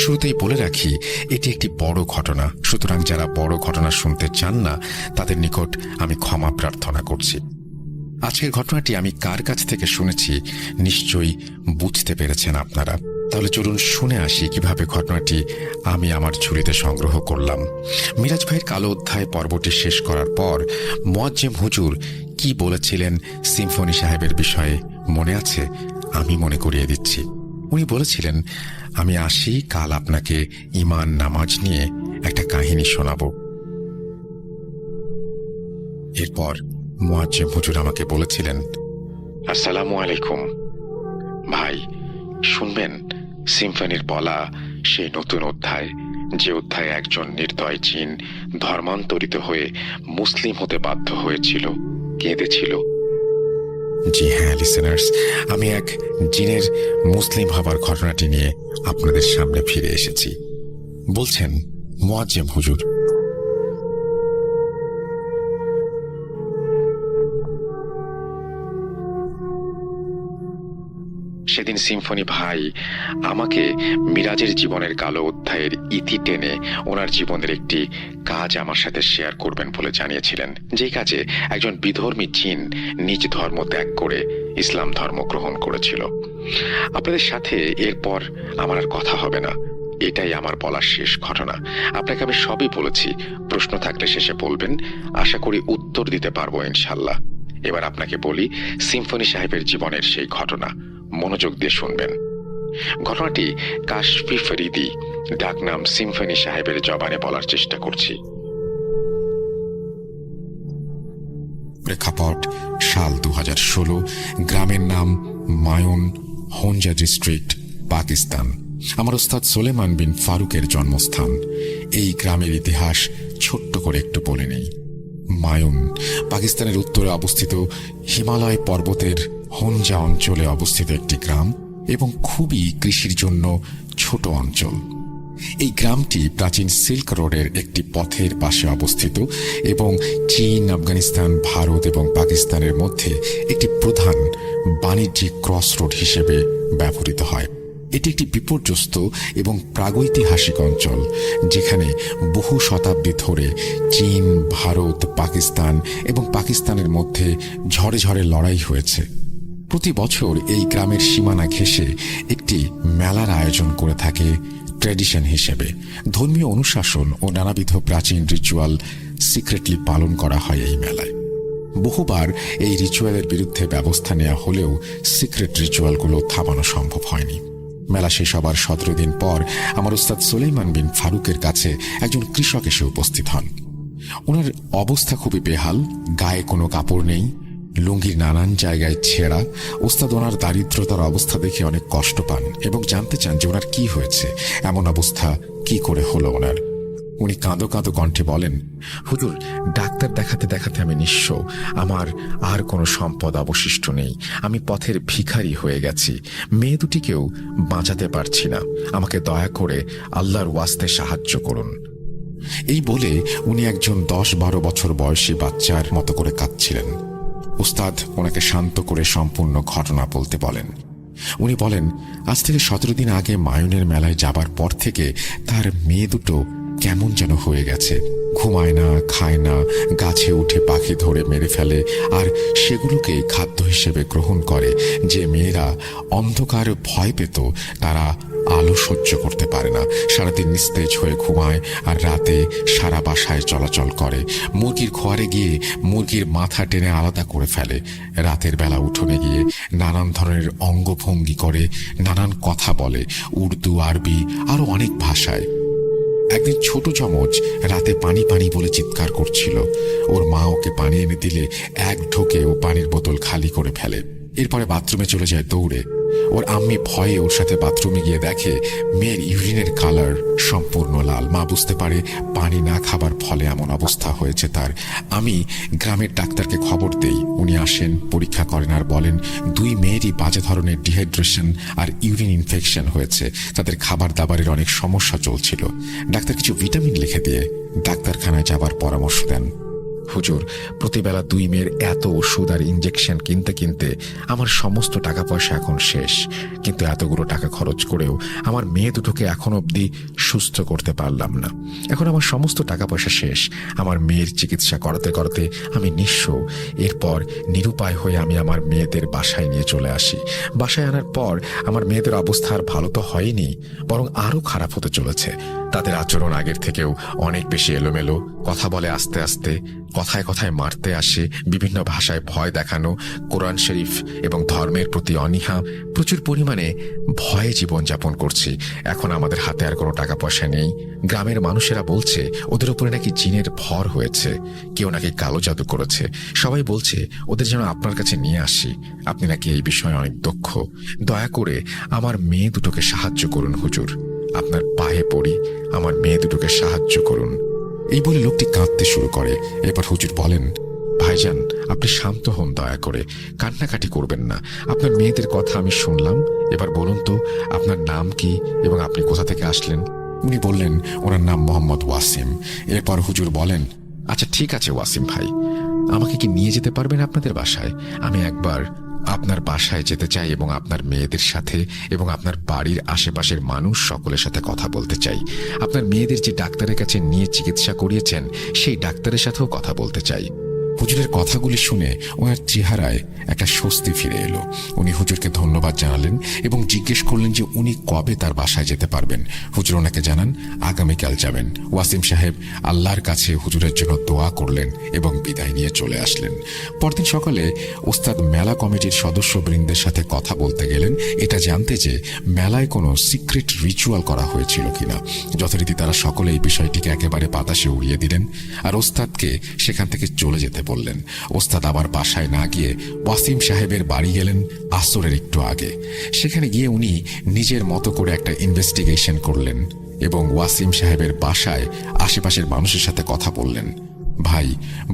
শুরুতেই বলে রাখি, এটি একটি বড় ঘটনা, সুতরাং যারা বড় ঘটনা শুনতে চান না তাদের নিকট আমি ক্ষমা প্রার্থনা করছি। আজকের ঘটনাটি আমি কার কাছ থেকে শুনেছি নিশ্চয়ই বুঝতে পেরেছেন আপনারা। তাহলে চলুন শুনে আসি কিভাবে ঘটনাটি আমি আমার ঝুলিতে সংগ্রহ করলাম। মিরাজ ভাইয়ের কালো অধ্যায় পর্বটি শেষ করার পর মোয়াজ্জেম হুজুর কি বলেছিলেন সিম্ফনি সাহেবের বিষয়ে মনে আছে? আমি মনে করিয়ে দিচ্ছি। উনি বলেছিলেন, আমি আসি, কাল আপনাকে ঈমান নামাজ নিয়ে একটা কাহিনী শোনাব। এরপর মুয়াজ্জেম হুজুর আমাকে বলেছিলেন, আসসালামু আলাইকুম ভাই, শুনবেন সিম্ফনির বলা সেই নতুন অধ্যায়, যে অধ্যায়ে একজন নির্দয় জিন ধর্মান্তরিত হয়ে মুসলিম হতে বাধ্য হয়েছিল, কেঁদেছিল। জি হ্যাঁ লিসেনার্স, আমি এক জিনের মুসলিম হবার ঘটনাটি নিয়ে আপনাদের সামনে ফিরে এসেছি। বলছেন মুয়াজ্জেম হুজুর, সেদিন সিম্ফনি ভাই আমাকে মিরাজের জীবনের কালো অধ্যায়ের ইতি টেনে ওনার জীবনের একটি কাজ আমার সাথে শেয়ার করবেন বলে জানিয়েছিলেন, যে কাজে একজন বিধর্মী জিন নিজ ধর্ম ত্যাগ করে ইসলাম ধর্ম গ্রহণ করেছিল। আপনাদের সাথে এরপর আমার আর কথা হবে না, এটাই আমার বলার শেষ ঘটনা। আপনাকে আমি সবই বলেছি, প্রশ্ন থাকলে শেষে বলবেন, আশা করি উত্তর দিতে পারবো ইনশাল্লাহ। এবার আপনাকে বলি সিম্ফনি সাহেবের জীবনের সেই ঘটনা, মনোযোগ দিয়ে শুনবেন। ঘটনাটি কাশফি ফরিদি, ডাকনাম সিম্ফনি সাহেবের জবানে বলার চেষ্টা করছি। প্রেক্ষাপট সাল 2016, গ্রামের নাম মায়ুন, হোনজা ডিস্ট্রিক্ট, পাকিস্তান। আমার ওস্তাদ সোলেমান বিন ফারুকের জন্মস্থান। এই গ্রামের ইতিহাস ছোট্ট করে একটু বলে নেই। মায়ুন পাকিস্তানের উত্তরে অবস্থিত হিমালয় পর্বতের হোনজা অঞ্চলে অবস্থিত একটি গ্রাম এবং খুবই কৃষির জন্য ছোট অঞ্চল। এই গ্রামটি প্রাচীন সিল্ক রোডের একটি পথের পাশে অবস্থিত এবং চীন, আফগানিস্তান, ভারত এবং পাকিস্তানের মধ্যে একটি প্রধান বাণিজ্যিক ক্রস রোড হিসেবে ব্যবহৃত হয়। এটি একটি বিপর্যস্ত এবং প্রাগৈতিহাসিক অঞ্চল, যেখানে বহু শতাব্দী ধরে চীন, ভারত, পাকিস্তান এবং পাকিস্তানের মধ্যে ঝড়ে ঝড়ে লড়াই হয়েছে। প্রতি বছর এই গ্রামের সীমানা ঘেঁষে একটি মেলার আয়োজন করে থাকে ট্র্যাডিশন হিসেবে। ধর্মীয় অনুশাসন ও নানাবিধ প্রাচীন রিচুয়াল সিক্রেটলি পালন করা হয় এই মেলায়। বহুবার এই রিচুয়ালের বিরুদ্ধে ব্যবস্থা নেওয়া হলেও সিক্রেট রিচুয়ালগুলো থামানো সম্ভব হয়নি। মেলা শেষ হবার 17 দিন পর আমার ওস্তাদ সুলাইমান বিন ফারুকের কাছে একজন কৃষক এসে উপস্থিত হন। ওনার অবস্থা খুবই বেহাল, গায়ে কোনো কাপড় নেই, লুঙ্গির নানান জায়গায় ছেঁড়া। ওস্তাদ ওনার দারিদ্রতার অবস্থা দেখে অনেক কষ্ট পান এবং জানতে চান যে ওনার কি হয়েছে, এমন অবস্থা কি করে হলো ওনার। উনি কাঁদো কাঁদো কণ্ঠে বলেন, হুজুর, ডাক্তার দেখাতে দেখাতে আমি নিঃস্ব, আমার আর কোনো সম্পদ অবশিষ্ট নেই, আমি পথের ভিখারি হয়ে গেছি, মেয়ে দুটিকেও বাঁচাতে পারছি না, আমাকে দয়া করে আল্লাহর ওয়াস্তে সাহায্য করুন। এই বলে উনি একজন 10-12 বছর বয়সী বাচ্চার মতো করে কাঁদছিলেন। উস্তাদ ওনাকে শান্ত করে সম্পূর্ণ ঘটনা বলতে বলেন। উনি বলেন, আজ থেকে 17 দিন আগে মায়ুনের মেলায় যাবার পর থেকে তার মেয়ে দুটো কেমন যেন হয়ে গেছে, ঘুমায় না, খায় না, গাছে উঠে পাখি ধরে মেরে ফেলে আর সেগুলোকে খাদ্য হিসেবে গ্রহণ করে। যে মেয়েরা অন্ধকার ভয় পেত তারা আলো সহ্য করতে পারে না, সারাদিন নিস্তেজ হয়ে ঘুমায় আর রাতে সারা বাসায় চলাচল করে। মুরগির খোয়ারে গিয়ে মুরগির মাথা টেনে আলাদা করে ফেলে, রাতের বেলা উঠোনে গিয়ে নানান ধরনের অঙ্গভঙ্গি করে, নানান কথা বলে, উর্দু, আরবি আরো অনেক ভাষায়। একদিন ছোট যমজ রাতে পানি পানি বলে চিৎকার করছিল। ওর মা ওকে পানি এনে দিলে এক ঢোকে ও পানির বোতল খালি করে ফেলে। এরপরে বাথরুমে চলে যায় দৌড়ে। ওর আম্মি ভয়ে ওর সাথে বাথরুমে গিয়ে দেখে মেয়ের ইউরিনের কালার সম্পূর্ণ লাল। মা বুঝতে পারে পানি না খাবার ফলে এমন অবস্থা হয়েছে তার। আমি গ্রামের ডাক্তারকে খবর দেই, উনি আসেন, পরীক্ষা করেন আর বলেন 2 মেয়েরই বাজে ধরনের ডিহাইড্রেশন আর ইউরিন ইনফেকশন হয়েছে। তাদের খাবার দাবারের অনেক সমস্যা চলছিল। ডাক্তার কিছু ভিটামিন লিখে দিয়ে ডাক্তারখানায় যাবার পরামর্শ দেন। হুজুর, প্রতিবেলা 2 মেয়ের এত ওষুধ আর ইঞ্জেকশন কিনতে কিনতে আমার সমস্ত টাকা পয়সা এখন শেষ। কিন্তু এতগুলো টাকা খরচ করেও আমার মেয়ে দুটোকে এখন অবধি সুস্থ করতে পারলাম না। এখন আমার সমস্ত টাকা পয়সা শেষ। আমার মেয়ের চিকিৎসা করাতে করাতে আমি নিঃস্ব। এরপর নিরুপায় হয়ে আমি আমার মেয়েদের বাসায় নিয়ে চলে আসি। বাসায় আনার পর আমার মেয়েদের অবস্থা আর ভালো তো হয়নি, বরং আরও খারাপ হতে চলেছে। তাদের আচরণ আগের থেকেও অনেক বেশি এলোমেলো, কথা বলে আস্তে আস্তে, কথায় কথায় মারতে আসে, বিভিন্ন ভাষায় ভয় দেখানো, কোরআন শরীফ এবং ধর্মের প্রতি অনীহা, প্রচুর পরিমাণে ভয়ে জীবনযাপন করছি। এখন আমাদের হাতে আর কোনো টাকা পয়সা নেই। গ্রামের মানুষেরা বলছে ওদের উপরে নাকি জিনের ভর হয়েছে, কেউ নাকি কালো জাদু করেছে। সবাই বলছে ওদের যেন আপনার কাছে নিয়ে আসি। আপনি নাকি এই বিষয়ে অনেক দক্ষ। দয়া করে আমার মেয়ে দুটোকে সাহায্য করুন হুজুর, আপনার পায়ে পড়ি, আমার মেয়ে দুটোকে সাহায্য করুন। এই বলে লোকটি কাঁদতে শুরু করে। এরপর হুজুর বলেন, ভাইজান, আপনি শান্ত হন, দয়া করে কান্নাকাটি করবেন না। আপনার মেয়েদের কথা আমি শুনলাম। এবার বলুন তো আপনার নাম কি এবং আপনি কোথা থেকে আসলেন? উনি বললেন ওনার নাম মোহাম্মদ ওয়াসিম। এরপর হুজুর বলেন, আচ্ছা ঠিক আছে ওয়াসিম ভাই, আমাকে কি নিয়ে যেতে পারবেন আপনাদের বাসায়? আমি একবার আপনার বাসায় যেতে চাই এবং আপনার মেয়েদের সাথে এবং আপনার বাড়ির আশেপাশের মানুষ সকলের সাথে কথা বলতে চাই। আপনার মেয়েদের যে ডাক্তারের কাছে নিয়ে চিকিৎসা করিয়েছেন সেই ডাক্তারের সাথেও কথা বলতে চাই। হুজুরের কথাগুলি শুনে ওনার চেহারায় একটা স্বস্তি ফিরে এলো। উনি হুজুরকে ধন্যবাদ জানালেন এবং জিজ্ঞেস করলেন যে উনি কবে তার বাসায় যেতে পারবেন। হুজুর ওনাকে জানান আগামীকাল যাবেন। ওয়াসিম সাহেব আল্লাহর কাছে হুজুরের জন্য দোয়া করলেন এবং বিদায় নিয়ে চলে আসলেন। পরদিন সকালে ওস্তাদ মেলা কমিটির সদস্যবৃন্দের সাথে কথা বলতে গেলেন এটা জানতে যে মেলায় কোনো সিক্রেট রিচুয়াল করা হয়েছিল কিনা। যথারীতি তারা সকলে এই বিষয়টিকে একেবারে বাতাসে উড়িয়ে দিলেন আর ওস্তাদকে সেখান থেকে চলে যেতে বললেন। ওস্তাদ আবার বাসায় না গিয়ে ওয়াসিম সাহেবের বাড়ি গেলেন আসরের একটু আগে। সেখানে গিয়ে উনি নিজের মতো করে একটা ইনভেস্টিগেশন করলেন এবং ওয়াসিম সাহেবের বাসায় আশেপাশের মানুষের সাথে কথা বললেন। ভাই,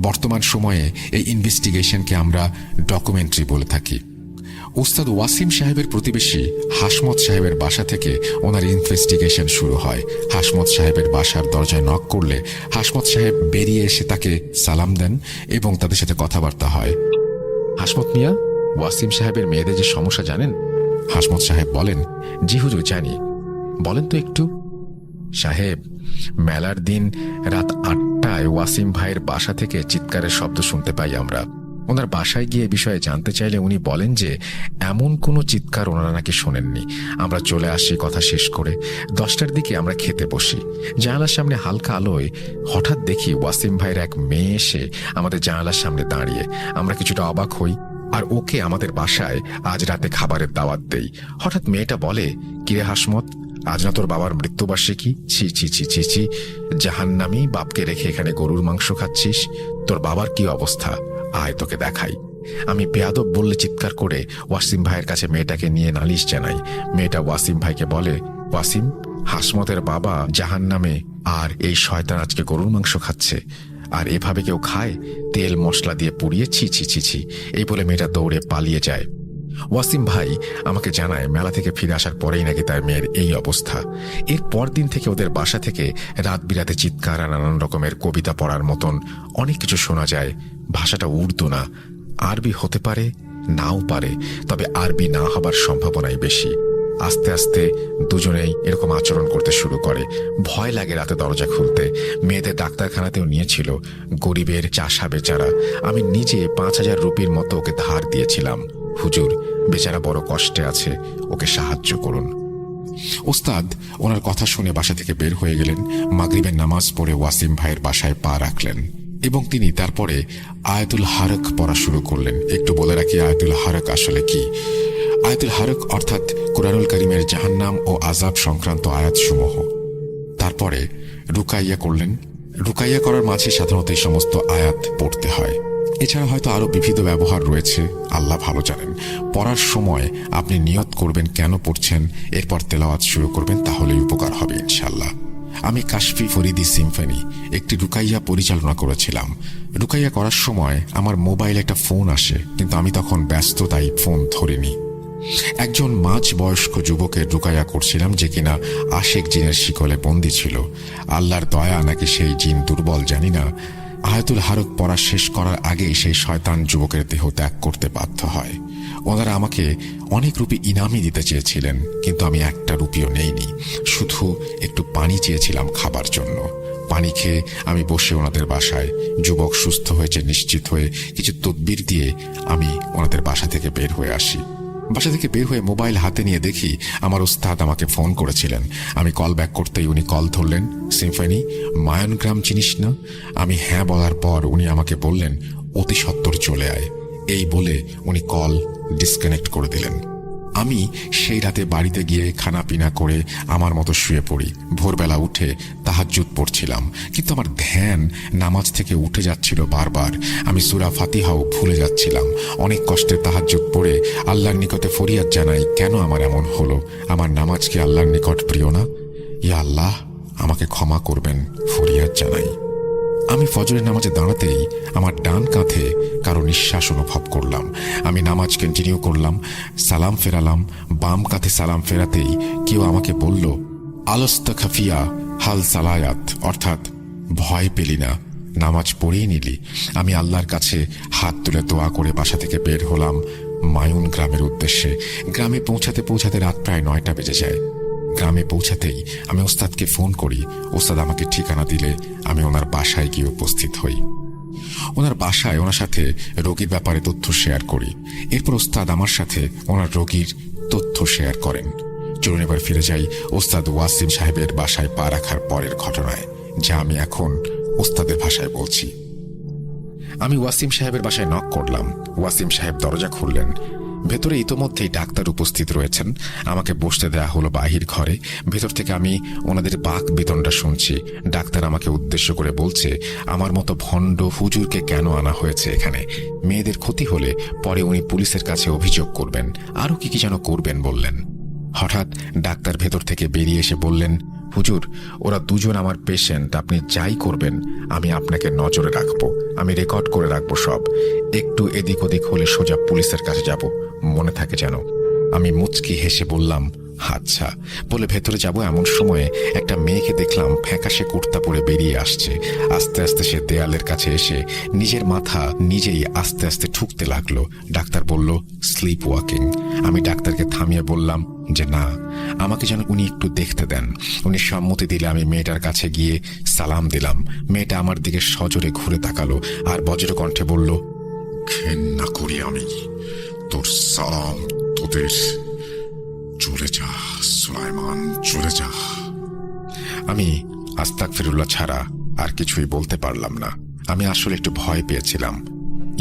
বর্তমান সময়ে এই ইনভেস্টিগেশনকে আমরা ডকুমেন্টারি বলে থাকি। ওস্তাদ ওয়াসিম সাহেবের প্রতিবেশী হাসমত সাহেবের বাসা থেকে ওনার ইনভেস্টিগেশন শুরু হয়। হাসমত সাহেবের বাসার দরজায় নক করলে হাসমত সাহেব বেরিয়ে এসে তাকে সালাম দেন এবং তাদের সাথে কথাবার্তা হয়। হাসমত মিয়া, ওয়াসিম সাহেবের মেয়েদের যে সমস্যা জানেন? হাসমত সাহেব বলেন, জি হুজুর জানি। বলেন তো একটু। সাহেব, মেলার দিন রাত 8টায় ওয়াসিম ভাইয়ের বাসা থেকে চিৎকারের শব্দ শুনতে পাই আমরা। ওনার বাসায় গিয়ে বিষয়ে জানতে চাইলে উনি বলেন যে এমন কোনো চিৎকার ওনারা নাকি শোনেননি। আমরা চলে আসি কথা শেষ করে। 10টার দিকে আমরা খেতে বসি। জানালার সামনে হালকা আলোয় হঠাৎ দেখি ওয়াসিম ভাইয়ের এক মেয়ে এসে আমাদের জানালার সামনে দাঁড়িয়ে। আমরা কিছুটা অবাক হই আর ওকে আমাদের বাসায় আজ রাতে খাবারের দাওয়াত দেই। হঠাৎ মেয়েটা বলে, কিরে হাসমত, আজ না তোর বাবার মৃত্যুবার্ষিকী? ছি ছি ছি ছি ছি, জাহান্নামী, বাপকে রেখে এখানে গরুর মাংস খাচ্ছিস। তোর বাবার কি অবস্থা, আয় তোকে দেখাই। আমি বেয়াদব বললে চিৎকার করে ওয়াসিম ভাইয়ের কাছে মেয়েটাকে নিয়ে নালিশ জানাই। মেয়েটা ওয়াসিম ভাইকে বলে, ওয়াসিম, হাসমতের বাবা জাহান্নামে আর এই শয়তান আজকে গরুর মাংস খাচ্ছে। আর এভাবে কেউ খায়? তেল মশলা দিয়ে পুড়িয়ে, ছি ছি ছি ছি। এই বলে মেয়েটা দৌড়ে পালিয়ে যায়। ওয়াসিম ভাই আমাকে জানায় মেলা থেকে ফিরে আসার পরেই নাকি তার মেয়ের এই অবস্থা। এর পর দিন থেকে ওদের বাসা থেকে রাত বিরাতে চিৎকার আর নানান রকমের কবিতা পড়ার মতন অনেক কিছু শোনা যায়। ভাষাটা উর্দু না, আরবি হতে পারে, নাও পারে, তবে আরবি না হবার সম্ভাবনাই বেশি। আস্তে আস্তে দুজনেই এরকম আচরণ করতে শুরু করে। ভয় লাগে রাতে দরজা খুলতে। মেয়েদের ডাক্তারখানাতেও নিয়েছিল। গরিবের চাষা বেচারা। আমি নিজে 5000 রুপির মতো ওকে ধার দিয়েছিলাম। হুজুর, বেচারা বড় কষ্টে আছে, ওকে সাহায্য করুন। ওস্তাদ ওনার কথা শুনে বাসা থেকে বের হয়ে গেলেন। মাগরিবের নামাজ পড়ে ওয়াসিম ভাইয়ের বাসায় পা রাখলেন এবং তিনি তারপরে আয়াতুল হারক পড়া শুরু করলেন। একটু বলে রাখি আয়াতুল হারক আসলে কি। আয়াতুল হারক অর্থাৎ কুরআনুল কারীমের জাহান্নাম ও আযাব সংক্রান্ত আয়াতসমূহ। তারপরে রুকাইয়া করলেন। রুকাইয়া করার মাঝে সাধারণত এই সমস্ত আয়াত পড়তে হয়। এছাড়া হয়তো আরো বিবিধ ব্যবহার রয়েছে, আল্লাহ ভালো জানেন। পড়ার সময় আপনি নিয়ত করবেন কেন পড়ছেন, এরপর তেলাওয়াত শুরু করবেন, তাহলেই উপকার হবে ইনশাআল্লাহ। আমি কাশফি ফরিদি সিম্ফনি একটি রুকাইয়া পরিচালনা করেছিলাম। রুকাইয়া করার সময় আমার মোবাইলে একটা ফোন আসে, কিন্তু আমি তখন ব্যস্ত, তাই ফোন ধরিনি। একজন মাঝ বয়স্ক যুবকের রুকাইয়া করছিলাম, যে কিনা আশেক জিনের শিকলে বন্দী ছিল। আল্লাহর দয়া নাকি সেই জিন দুর্বল জানি না, আয়াতুল হারক পড়া শেষ করার আগেই সেই শয়তান যুবকের দেহ ত্যাগ করতে বাধ্য হয়। ওনারা আমাকে অনেক রুপি ইনামই দিতে চেয়েছিলেন, কিন্তু আমি একটা রুপিও নেইনি। শুধু একটু পানি চেয়েছিলাম খাবার জন্য। পানি খেয়ে আমি বসে ওনাদের বাসায়, যুবক সুস্থ হয়েছে নিশ্চিত হয়ে কিছু তদবির দিয়ে আমি ওনাদের বাসা থেকে বের হয়ে আসি। বাসা থেকে বের হয়ে মোবাইল হাতে নিয়ে দেখি আমার ওস্তাদ আমাকে ফোন করেছিলেন। আমি কল ব্যাক করতেই উনি কল ধরলেন। সিম্ফনি, মায়ানগ্রাম চিনিস না? আমি হ্যাঁ বলার পর উনি আমাকে বললেন, অতি সত্বর চলে আয়। এই বলে উনি কল ডিসকানেক্ট করে দিলেন। আমি সেই রাতে বাড়িতে গিয়ে খানা পিনা করে আমার মতো শুয়ে পড়ি। ভোরবেলা উঠে তাহাজ্জুদ পড়ছিলাম, কিন্তু আমার ধ্যান নামাজ থেকে উঠে যাচ্ছিল বারবার। আমি সূরা ফাতিহাও ভুলে যাচ্ছিলাম। অনেক কষ্টে তাহাজ্জুদ পড়ে আল্লাহর নিকটে ফরিয়াদ জানাই, কেন আমার এমন হলো? আমার নামাজ কি আল্লাহর নিকট প্রিয় না? ইয়া আল্লাহ, আমাকে ক্ষমা করবেন, ফরিয়াদ জানাই। আমি ফজরের নামাজে দাঁড়াতেই আমার ডান কাঁধে কারো নিঃশ্বাস অনুভব করলাম। আমি নামাজ কন্টিনিউ করলাম, সালাম ফেরালাম। বাম কাঁধে সালাম ফেরাতেই কেউ আমাকে বলল, আলস্তা খাফিয়া হাল সালায়াত, অর্থাৎ ভয় পেলি না, নামাজ পড়েই নিলি। আমি আল্লাহর কাছে হাত তুলে দোয়া করে বাসা থেকে বের হলাম মায়ুন গ্রামের উদ্দেশ্যে। গ্রামে পৌঁছাতে পৌঁছাতে রাত প্রায় 9টা বেজে যায়। গ্রামে পৌঁছাতেই আমি ওস্তাদকে ফোন করি। ওস্তাদ আমাকে ঠিকানা দিলে আমি ওনার বাসায় গিয়ে উপস্থিত হই। ওনার বাসায় ওনার সাথে রোগীর ব্যাপারে তথ্য শেয়ার করি। এরপর ওস্তাদ আমার সাথে ওনার রোগীর তথ্য শেয়ার করেন। চলুন এবার ফিরে যাই ওস্তাদ ওয়াসিম সাহেবের বাসায় পা রাখার পরের ঘটনায়, যা আমি এখন ওস্তাদের ভাষায় বলছি। আমি ওয়াসিম সাহেবের বাসায় নক করলাম। ওয়াসিম সাহেব দরজা খুললেন। ভেতরে ইতোমধ্যেই ডাক্তার উপস্থিত রয়েছেন। আমাকে বসতে দেয়া হলো বাহির ঘরে। ভেতর থেকে আমি ওনাদের বাক বেতনটা শুনছি। ডাক্তার আমাকে উদ্দেশ্য করে বলছে, আমার মতো ভণ্ড হুজুরকে কেন আনা হয়েছে এখানে? মেয়েদের ক্ষতি হলে পরে উনি পুলিশের কাছে অভিযোগ করবেন, আরো কি কি যেন করবেন বললেন। হঠাৎ ডাক্তার ভেতর থেকে বেরিয়ে এসে বললেন, হুজুর, ওরা দুজন আমার পেশেন্ট, আপনি যাই করবেন আমি আপনাকে নজরে রাখবো, আমি রেকর্ড করে রাখবো সব। একটু এদিক ওদিক হলে সোজা পুলিশের কাছে যাব, মনে থাকে যেন। আমি মুচকি হেসে বললাম, আচ্ছা। বলে ভেতরে যাব এমন সময়ে একটা মেয়েকে দেখলাম ফ্যাকাশে কুর্তা পরে বেরিয়ে আসছে। আস্তে আস্তে সে দেয়ালের কাছে এসে নিজের মাথা নিজেই আস্তে আস্তে ঠুকতে লাগলো। ডাক্তার বলল, স্লিপ ওয়াকিং। আমি ডাক্তারকে থামিয়ে বললাম যে না, আমাকে যেন উনি একটু দেখতে দেন। উনি সম্মতি দিলে আমি মেয়েটার কাছে গিয়ে সালাম দিলাম। মেয়েটা আমার দিকে সজোরে ঘুরে তাকালো আর বজ্রকণ্ঠে বলল, ঘেন্না করি আমি তোর সালাম, তোদের। চলে যা সুলাইমান, চলে যা। আমি আস্তাগফিরুল্লাহ ছাড়া আর কিছুই বলতে পারলাম না। আমি আসলে একটু ভয় পেয়েছিলাম।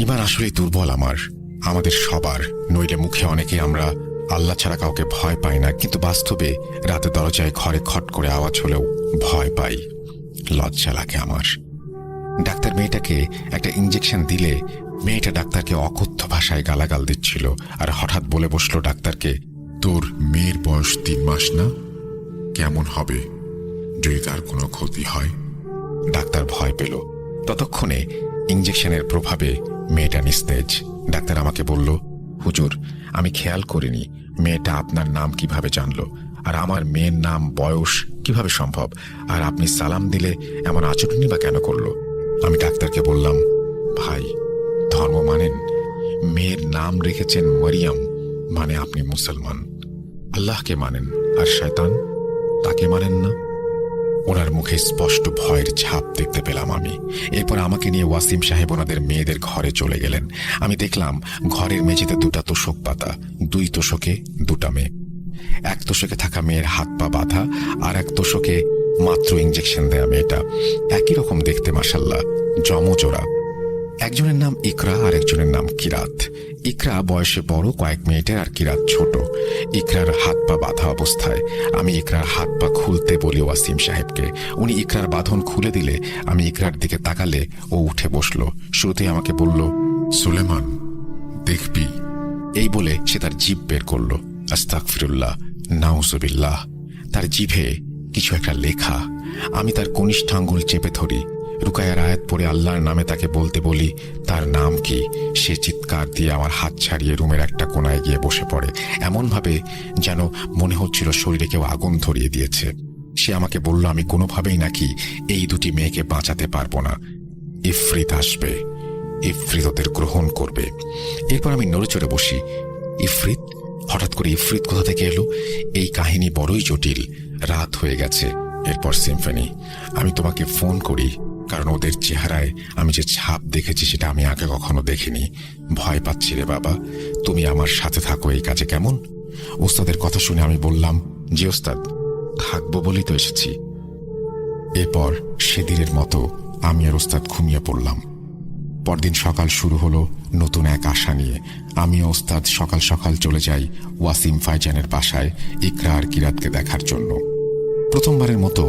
ইমান আসলেই দুর্বল আমাদের সবার। নইলে মুখে অনেকে আমরা আল্লাহ ছাড়া কাউকে ভয় পাই না, কিন্তু বাস্তবে রাতে দরজায় ঘরে খট করে আওয়াজ হলেও ভয় পাই, লজ্জা লাগে আমার। ডাক্তার মেয়েটাকে একটা ইঞ্জেকশন দিলে মেয়েটা ডাক্তারকে অকথ্য ভাষায় গালাগাল দিচ্ছিল আর হঠাৎ বলে বসলো ডাক্তারকে, তোর মেয়ের বয়স 3 মাস না? কেমন হবে যদি তার কোনো ক্ষতি হয়? ডাক্তার ভয় পেল। ততক্ষণে ইঞ্জেকশনের প্রভাবে মেয়েটা নিস্তেজ। ডাক্তার আমাকে বলল, হুজুর, আমি খেয়াল করিনি মেয়েটা আপনার নাম কিভাবে জানলো, আর আমার মেয়ের নাম বয়স কিভাবে সম্ভব, আর আপনি সালাম দিলে এমন আচরণই বা কেন করলো? আমি ডাক্তারকে বললাম, ভাই, ধর্ম মানেন? মেয়ের নাম রেখেছেন মরিয়ম, মানে আপনি মুসলমান। আল্লাহকে মানেন আর শয়তান, তাকে মানেন না। ওনার মুখে স্পষ্ট ভয়ের ছাপ দেখতে পেলাম আমি। এরপর আমাকে নিয়ে ওয়াসিম সাহেব ওনাদের মেয়েদের ঘরে চলে গেলেন। আমি দেখলাম ঘরের মেঝেতে 2টা তোশক পাতা, 2 তোশকে 2টা মেয়ে। এক তোশকে থাকা মেয়ের হাত পা বাঁধা, আর এক তোশকে মাত্র ইঞ্জেকশন দেয়া মেয়েটা। একই রকম দেখতে মাশাল্লাহ, জমজোড়া। একজনের নাম ইকরা আর একজনের নাম কিরাত। ইকরা বয়সে বড় কয়েক মিনিটের আর কিরাত ছোট। ইকরার হাত পা বাঁধা অবস্থায় আমি ইকরার হাত পা খুলতে বলি ওয়াসিম সাহেবকে। উনি ইকরার বাঁধন খুলে দিলে আমি ইকরার দিকে তাকালে ও উঠে বসলো। শুরুতেই আমাকে বলল, সুলেমান, দেখবি। এই বলে সে তার জিভ বের করলো। আস্তাগফিরুল্লাহ, নাউজুবিল্লাহ। তার জিভে কিছু একটা লেখা। আমি তার কনিষ্ঠাঙ্গুল চেপে ধরি, রুকায়ার আয়াত পড়ে আল্লাহর নামে তাকে বলতে বলি তার নাম কি। সে চিৎকার দিয়ে আমার হাত ছাড়িয়ে রুমের একটা কোনায় গিয়ে বসে পড়ে, এমনভাবে যেন মনে হচ্ছিল শরীরে কেউ আগুন ধরিয়ে দিয়েছে। সে আমাকে বলল আমি কোনোভাবেই নাকি এই দুটি মেয়েকে বাঁচাতে পারবো না। ইফরিত আসবে, ইফরিত ওদের গ্রহণ করবে। এরপর আমি নড়েচড়ে বসি। ইফরিত? হঠাৎ করে ইফরিত কোথা থেকে এলো? এই কাহিনী বড়ই জটিল। রাত হয়ে গেছে। এরপর সিম্ফনি। আমি তোমাকে ফোন করি, কারণ ওদের চেহারায় আমি যে ছাপ দেখেছি সেটা আমি আগে কখনো দেখিনি। ভয় পাচ্ছি রে বাবা, তুমি আমার সাথে থাকো এই কাজে, কেমন? ওস্তাদের কথা শুনে আমি বললাম, জি ওস্তাদ, থাকবো বলেই তো এসেছি। এরপর সেদিনের মতো আমি আর ওস্তাদ ঘুমিয়ে পড়লাম। পরদিন সকাল শুরু হলো নতুন এক আশা নিয়ে। আমি ও ওস্তাদ সকাল সকাল চলে যাই ওয়াসিম ফাইজানের বাসায় ইকরা আর কিরাতকে দেখার জন্য। প্রথমবারের মতো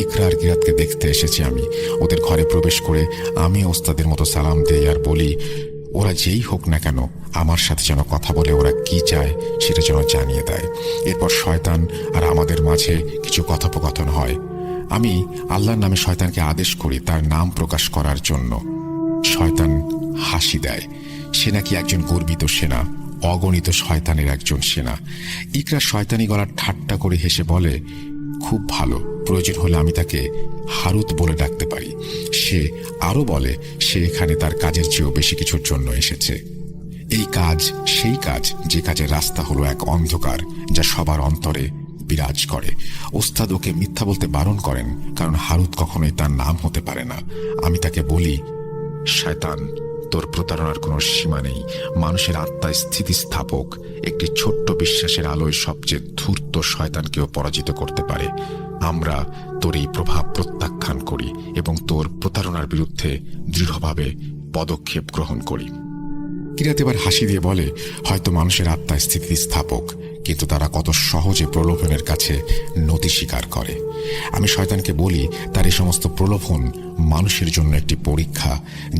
ইকরা আর কিরাতকে দেখতে এসেছি আমি। ওদের ঘরে প্রবেশ করে আমি ওস্তাদের মতো সালাম দেই আর বলি, ওরা যেই হোক না কেন আমার সাথে যেন কথা বলে, ওরা কি চায় সেটা যেন জানিয়ে দেয়। এরপর শয়তান আর আমাদের মাঝে কিছু কথোপকথন হয়। আমি আল্লাহর নামে শয়তানকে আদেশ করি তার নাম প্রকাশ করার জন্য। শয়তান হাসি দেয়। সে নাকি একজন গর্বিত সেনা, অগণিত শয়তানের একজন সেনা। ইকরা শয়তানি গলার ঠাট্টা করে হেসে বলে, খুব ভালো, প্রয়োজন হলে আমি তাকে হারুত বলে ডাকতে পারি। সে আরো বলে সে এখানে তার কাজের চেয়েও বেশি কিছুর জন্য এসেছে। এই কাজ সেই কাজ যে কাজের রাস্তা হলো এক অন্ধকার যা সবার অন্তরে বিরাজ করে। ওস্তাদ ওকে মিথ্যা বলতে বারণ করেন, কারণ হারুত কখনোই তার নাম হতে পারে না। আমি তাকে বলি, শয়তান, তোর প্রতারণার কোনো সীমা নেই। মানুষের আত্মায় স্থিতিস্থাপক একটি ছোট্ট বিশ্বাসের আলোয় সবচেয়ে ধূর্ত শয়তানকেও পরাজিত করতে পারে। আমরা তোর এই প্রভাব প্রত্যাখ্যান করি এবং তোর প্রতারণার বিরুদ্ধে দৃঢ়ভাবে পদক্ষেপ গ্রহণ করি। কিরাত এবার হাসি দিয়ে বলে, হয়তো মানুষের আত্মায় স্থিতিস্থাপক, কিন্তু তারা কত সহজে প্রলোভনের কাছে নতি স্বীকার করে। আমি শয়তানকে বলি তার এই সমস্ত প্রলোভন মানুষের জন্য একটি পরীক্ষা,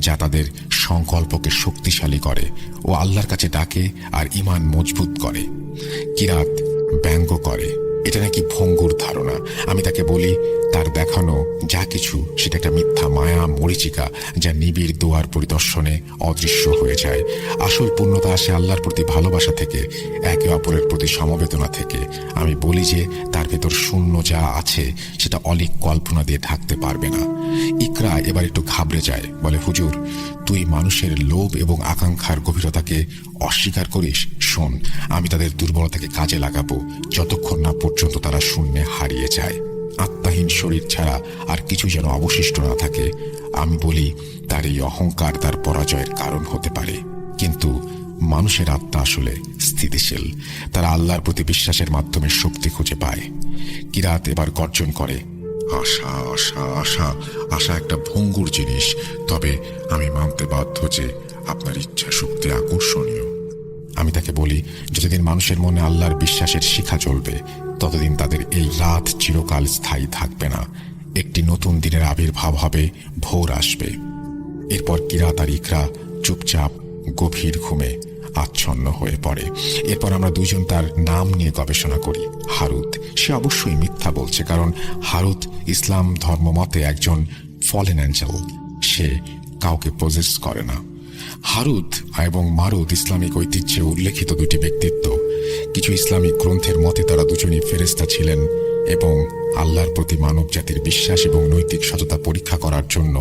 যা তাদের সংকল্পকে শক্তিশালী করে ও আল্লাহর কাছে ডাকে আর ঈমান মজবুত করে। কিরাত ব্যঙ্গ করে, এটা নাকি ভঙ্গুর ধারণা। আমি তাকে বলি তার দেখানো যা কিছু সেটা একটা মিথ্যা মায়া মরীচিকা, যা নিবিড় দোয়ার পরিদর্শনে অদৃশ্য হয়ে যায়। আসল পূর্ণতা আসে আল্লাহর প্রতি ভালোবাসা থেকে, একে অপরের প্রতি সমবেদনা থেকে। আমি বলি যে তার ভেতর শূন্য যা আছে সেটা অলিক কল্পনা দিয়ে ঢাকতে পারবে না। ইকরা এবার একটু ঘাবড়ে যায়, বলে, হুজুর, তুই মানুষের লোভ এবং আকাঙ্ক্ষার গভীরতাকে অস্বীকার করিস? শোন, আমি তাদের দুর্বলতাকে কাজে লাগাবো যতক্ষণ না পর্যন্ত তারা শূন্যে হারিয়ে যায়, আত্মাহীন শরীর ছাড়া আর কিছু যেন অবশিষ্ট না থাকে। আমি বলি তার এই অহংকার তার পরাজয়ের কারণ হতে পারে, কিন্তু মানুষের আত্মা আসলে স্থিতিশীল। তারা আল্লাহর প্রতি বিশ্বাসের মাধ্যমে শক্তি খুঁজে পায়। কিরাত এবার গর্জন করে, আশা আশা আশা আশা একটা ভঙ্গুর জিনিস, তবে আমি মানতে বাধ্য যে আপনার ইচ্ছা শক্তি আকর্ষণীয়। আমি তাকে বলি, যতদিন মানুষের মনে আল্লাহর বিশ্বাসের শিখা চলবে ততদিন তাদের এই রাত চিরকাল স্থায়ী থাকবে না। একটি নতুন দিনের আবির্ভাব হবে, ভোর আসবে। এরপর কিরাত আর ইকরা চুপচাপ গভীর ঘুমে আচ্ছন্ন হয়ে পড়ে। এরপর আমরা দুজন তার নাম নিয়ে গবেষণা করি। হারুত, সে অবশ্যই মিথ্যা বলছে, কারণ হারুত ইসলাম ধর্মমতে একজন ফলেন অ্যাঞ্জেল, সে কাউকে পজেস করে না। হারুত এবং মারুত ইসলামিক ঐতিহ্যে উল্লেখিত দুটি ব্যক্তিত্ব। কিছু ইসলামিক গ্রন্থের মতে তারা দুজনই ফেরেশতা ছিলেন এবং আল্লাহর প্রতি মানব জাতির বিশ্বাস এবং নৈতিক সততা পরীক্ষা করার জন্য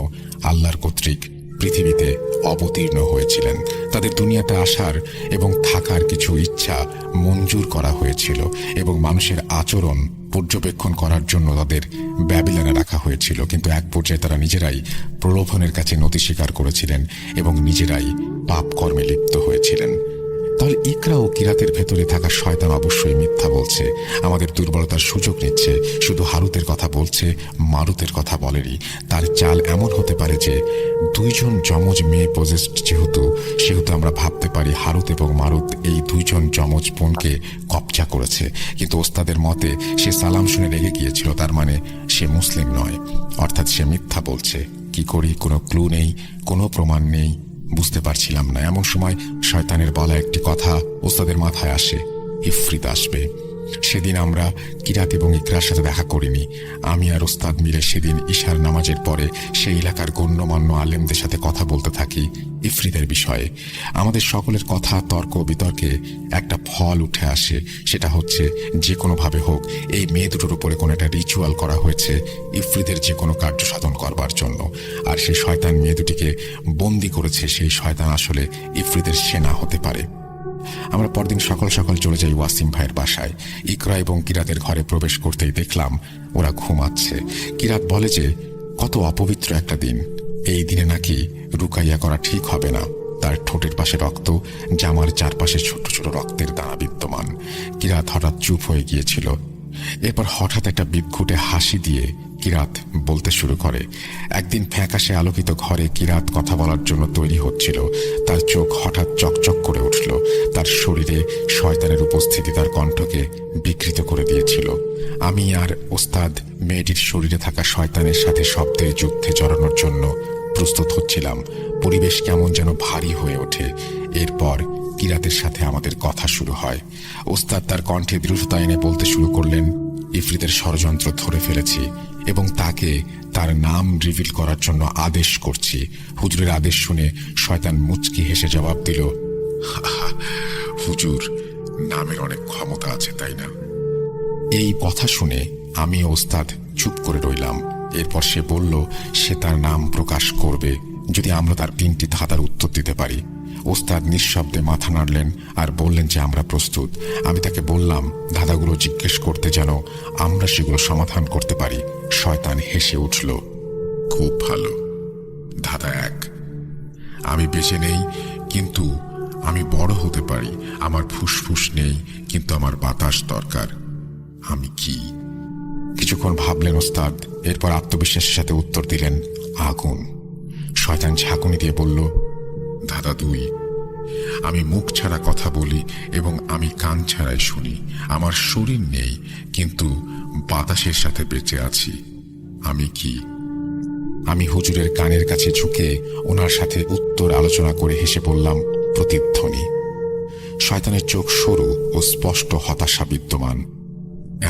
আল্লাহর কর্তৃক পৃথিবীতে অবতীর্ণ হয়েছিলেন। তাদের দুনিয়াতে আসার এবং থাকার কিছু ইচ্ছা মঞ্জুর করা হয়েছিল এবং মানুষের আচরণ পর্যবেক্ষণ করার জন্য তাদের ব্যাবিলনে রাখা হয়েছিল, কিন্তু এক পর্যায়ে তারা নিজেরাই প্রলোভনের কাছে নতি স্বীকার করেছিলেন এবং নিজেরাই পাপ কর্মে লিপ্ত হয়েছিলেন। তাহলে ইকরা ও কিরাতের ভেতরে থাকা শয়তান অবশ্যই মিথ্যা বলছে, আমাদের দুর্বলতার সুযোগ নিচ্ছে। শুধু হারুতের কথা বলছে, মারুতের কথা বলেনি। তার চাল এমন হতে পারে যে দুইজন যমজ মেয়ে পজেসড সেহেতু আমরা ভাবতে পারি হারুত এবং মারুত এই দুইজন যমজ বোনকে কবজা করেছে। কিন্তু ওস্তাদের মতে সে সালাম শুনে রেগে গিয়েছিল, তার মানে সে মুসলিম নয়, অর্থাৎ সে মিথ্যা বলছে। কি করি? কোনো ক্লু নেই, কোনো প্রমাণ নেই, বুঝতে পারছিলাম না। এমন সময় শয়তানের বলা একটি কথা ওস্তাদের মাথায় আসে, ইফরিত আসবে। সেদিন আমরা কিরাত এবং ইকরার সাথে দেখা করিনি। আমি আর ওস্তাদ মিলে সেদিন ঈশার নামাজের পরে সেই এলাকার গণ্যমান্য আলেমদের সাথে কথা বলতে থাকি ইফরিতের বিষয়ে। আমাদের সকলের কথা, তর্ক বিতর্কে একটা ফল উঠে আসে। সেটা হচ্ছে যে কোনোভাবে হোক এই মেয়ে দুটোর উপরে কোনো একটা রিচুয়াল করা হয়েছে ইফরিতের যে কোনো কার্য সাধন করবার জন্য। আর সেই শয়তান মেয়ে দুটিকে বন্দি করেছে সেই শয়তান আসলে ইফরিতের সেনা হতে পারে। আমরা পরদিন সকাল সকাল চলে যাই ওয়াসিম ভাইয়ের বাসায়। ইকরা এবং কিরাতের ঘরে প্রবেশ করতেই দেখলাম ওরা ঘুমাচ্ছে। কিরাত বলে যে কত অপবিত্র একটা দিন, এই দিনে নাকি রুকাইয়া করা ঠিক হবে না। তার ঠোঁটের পাশে রক্ত, জামার চারপাশে ছোট ছোট রক্তের দানা বিদ্যমান। কিরাত হঠাৎ চুপ হয়ে গিয়েছিল। এরপর হঠাৎ একটা বিদঘুটে হাসি দিয়ে কিরাত বলতে শুরু করে। একদিন ফ্যাকাশে আলোকিত ঘরে কিরাত কথা বলার জন্য তৈরি হচ্ছিল। তার চোখ হঠাৎ চকচক করে উঠল। তার শরীরে শয়তানের উপস্থিতি তার কণ্ঠকে বিকৃত করে দিয়েছিল। আমি আর ওস্তাদ মেয়েটির শরীরে থাকা শয়তানের সাথে শব্দের যুদ্ধে জড়ানোর জন্য প্রস্তুত হচ্ছিলাম। পরিবেশ কেমন যেন ভারী হয়ে ওঠে। এরপর কিরাতের সাথে আমাদের কথা শুরু হয়। ওস্তাদ তার কণ্ঠে দৃঢ়তা এনে বলতে শুরু করলেন, ইফরিতের ষড়যন্ত্র ধরে ফেলেছি এবং তাকে তার নাম রিভিল করার জন্য আদেশ করছি। হুজুরের আদেশ শুনে শয়তান মুচকি হেসে জবাব দিল, হুজুর, নামের অনেক ক্ষমতা আছে, তাই না? এই কথা শুনে আমি ওস্তাদ চুপ করে রইলাম। এরপর সে বলল সে তার নাম প্রকাশ করবে যদি আমরা তার 3টি ধাঁধার উত্তর দিতে পারি। ওস্তাদ নিঃশব্দে মাথা নাড়লেন আর বললেন যে আমরা প্রস্তুত। আমি তাকে বললাম ধাঁধাগুলো জিজ্ঞেস করতে যেন আমরা সেগুলো সমাধান করতে পারি। শয়তান হেসে উঠল, খুব ভালো। ধাঁধা 1, আমি বেঁচে নেই কিন্তু আমি বড় হতে পারি। আমার ফুসফুস নেই কিন্তু আমার বাতাস দরকার। আমি কি? কিছুক্ষণ ভাবলেন ওস্তাদ, এরপর আত্মবিশ্বাসের সাথে উত্তর দিলেন, আগুন। শয়তান ঝাঁকুনি দিয়ে বলল, ধাঁধা 2, আমি মুখ ছাড়া কথা বলি এবং আমি কান ছাড়াই শুনি। আমার শরীর নেই কিন্তু বাতাসের সাথে বেঁচে আছি। আমি কি? আমি হুজুরের কানের কাছে ঝুঁকে ওনার সাথে উত্তর আলোচনা করে হেসে বললাম, প্রতিধ্বনি। শয়তানের চোখ সরু ও স্পষ্ট হতাশা বিদ্যমান।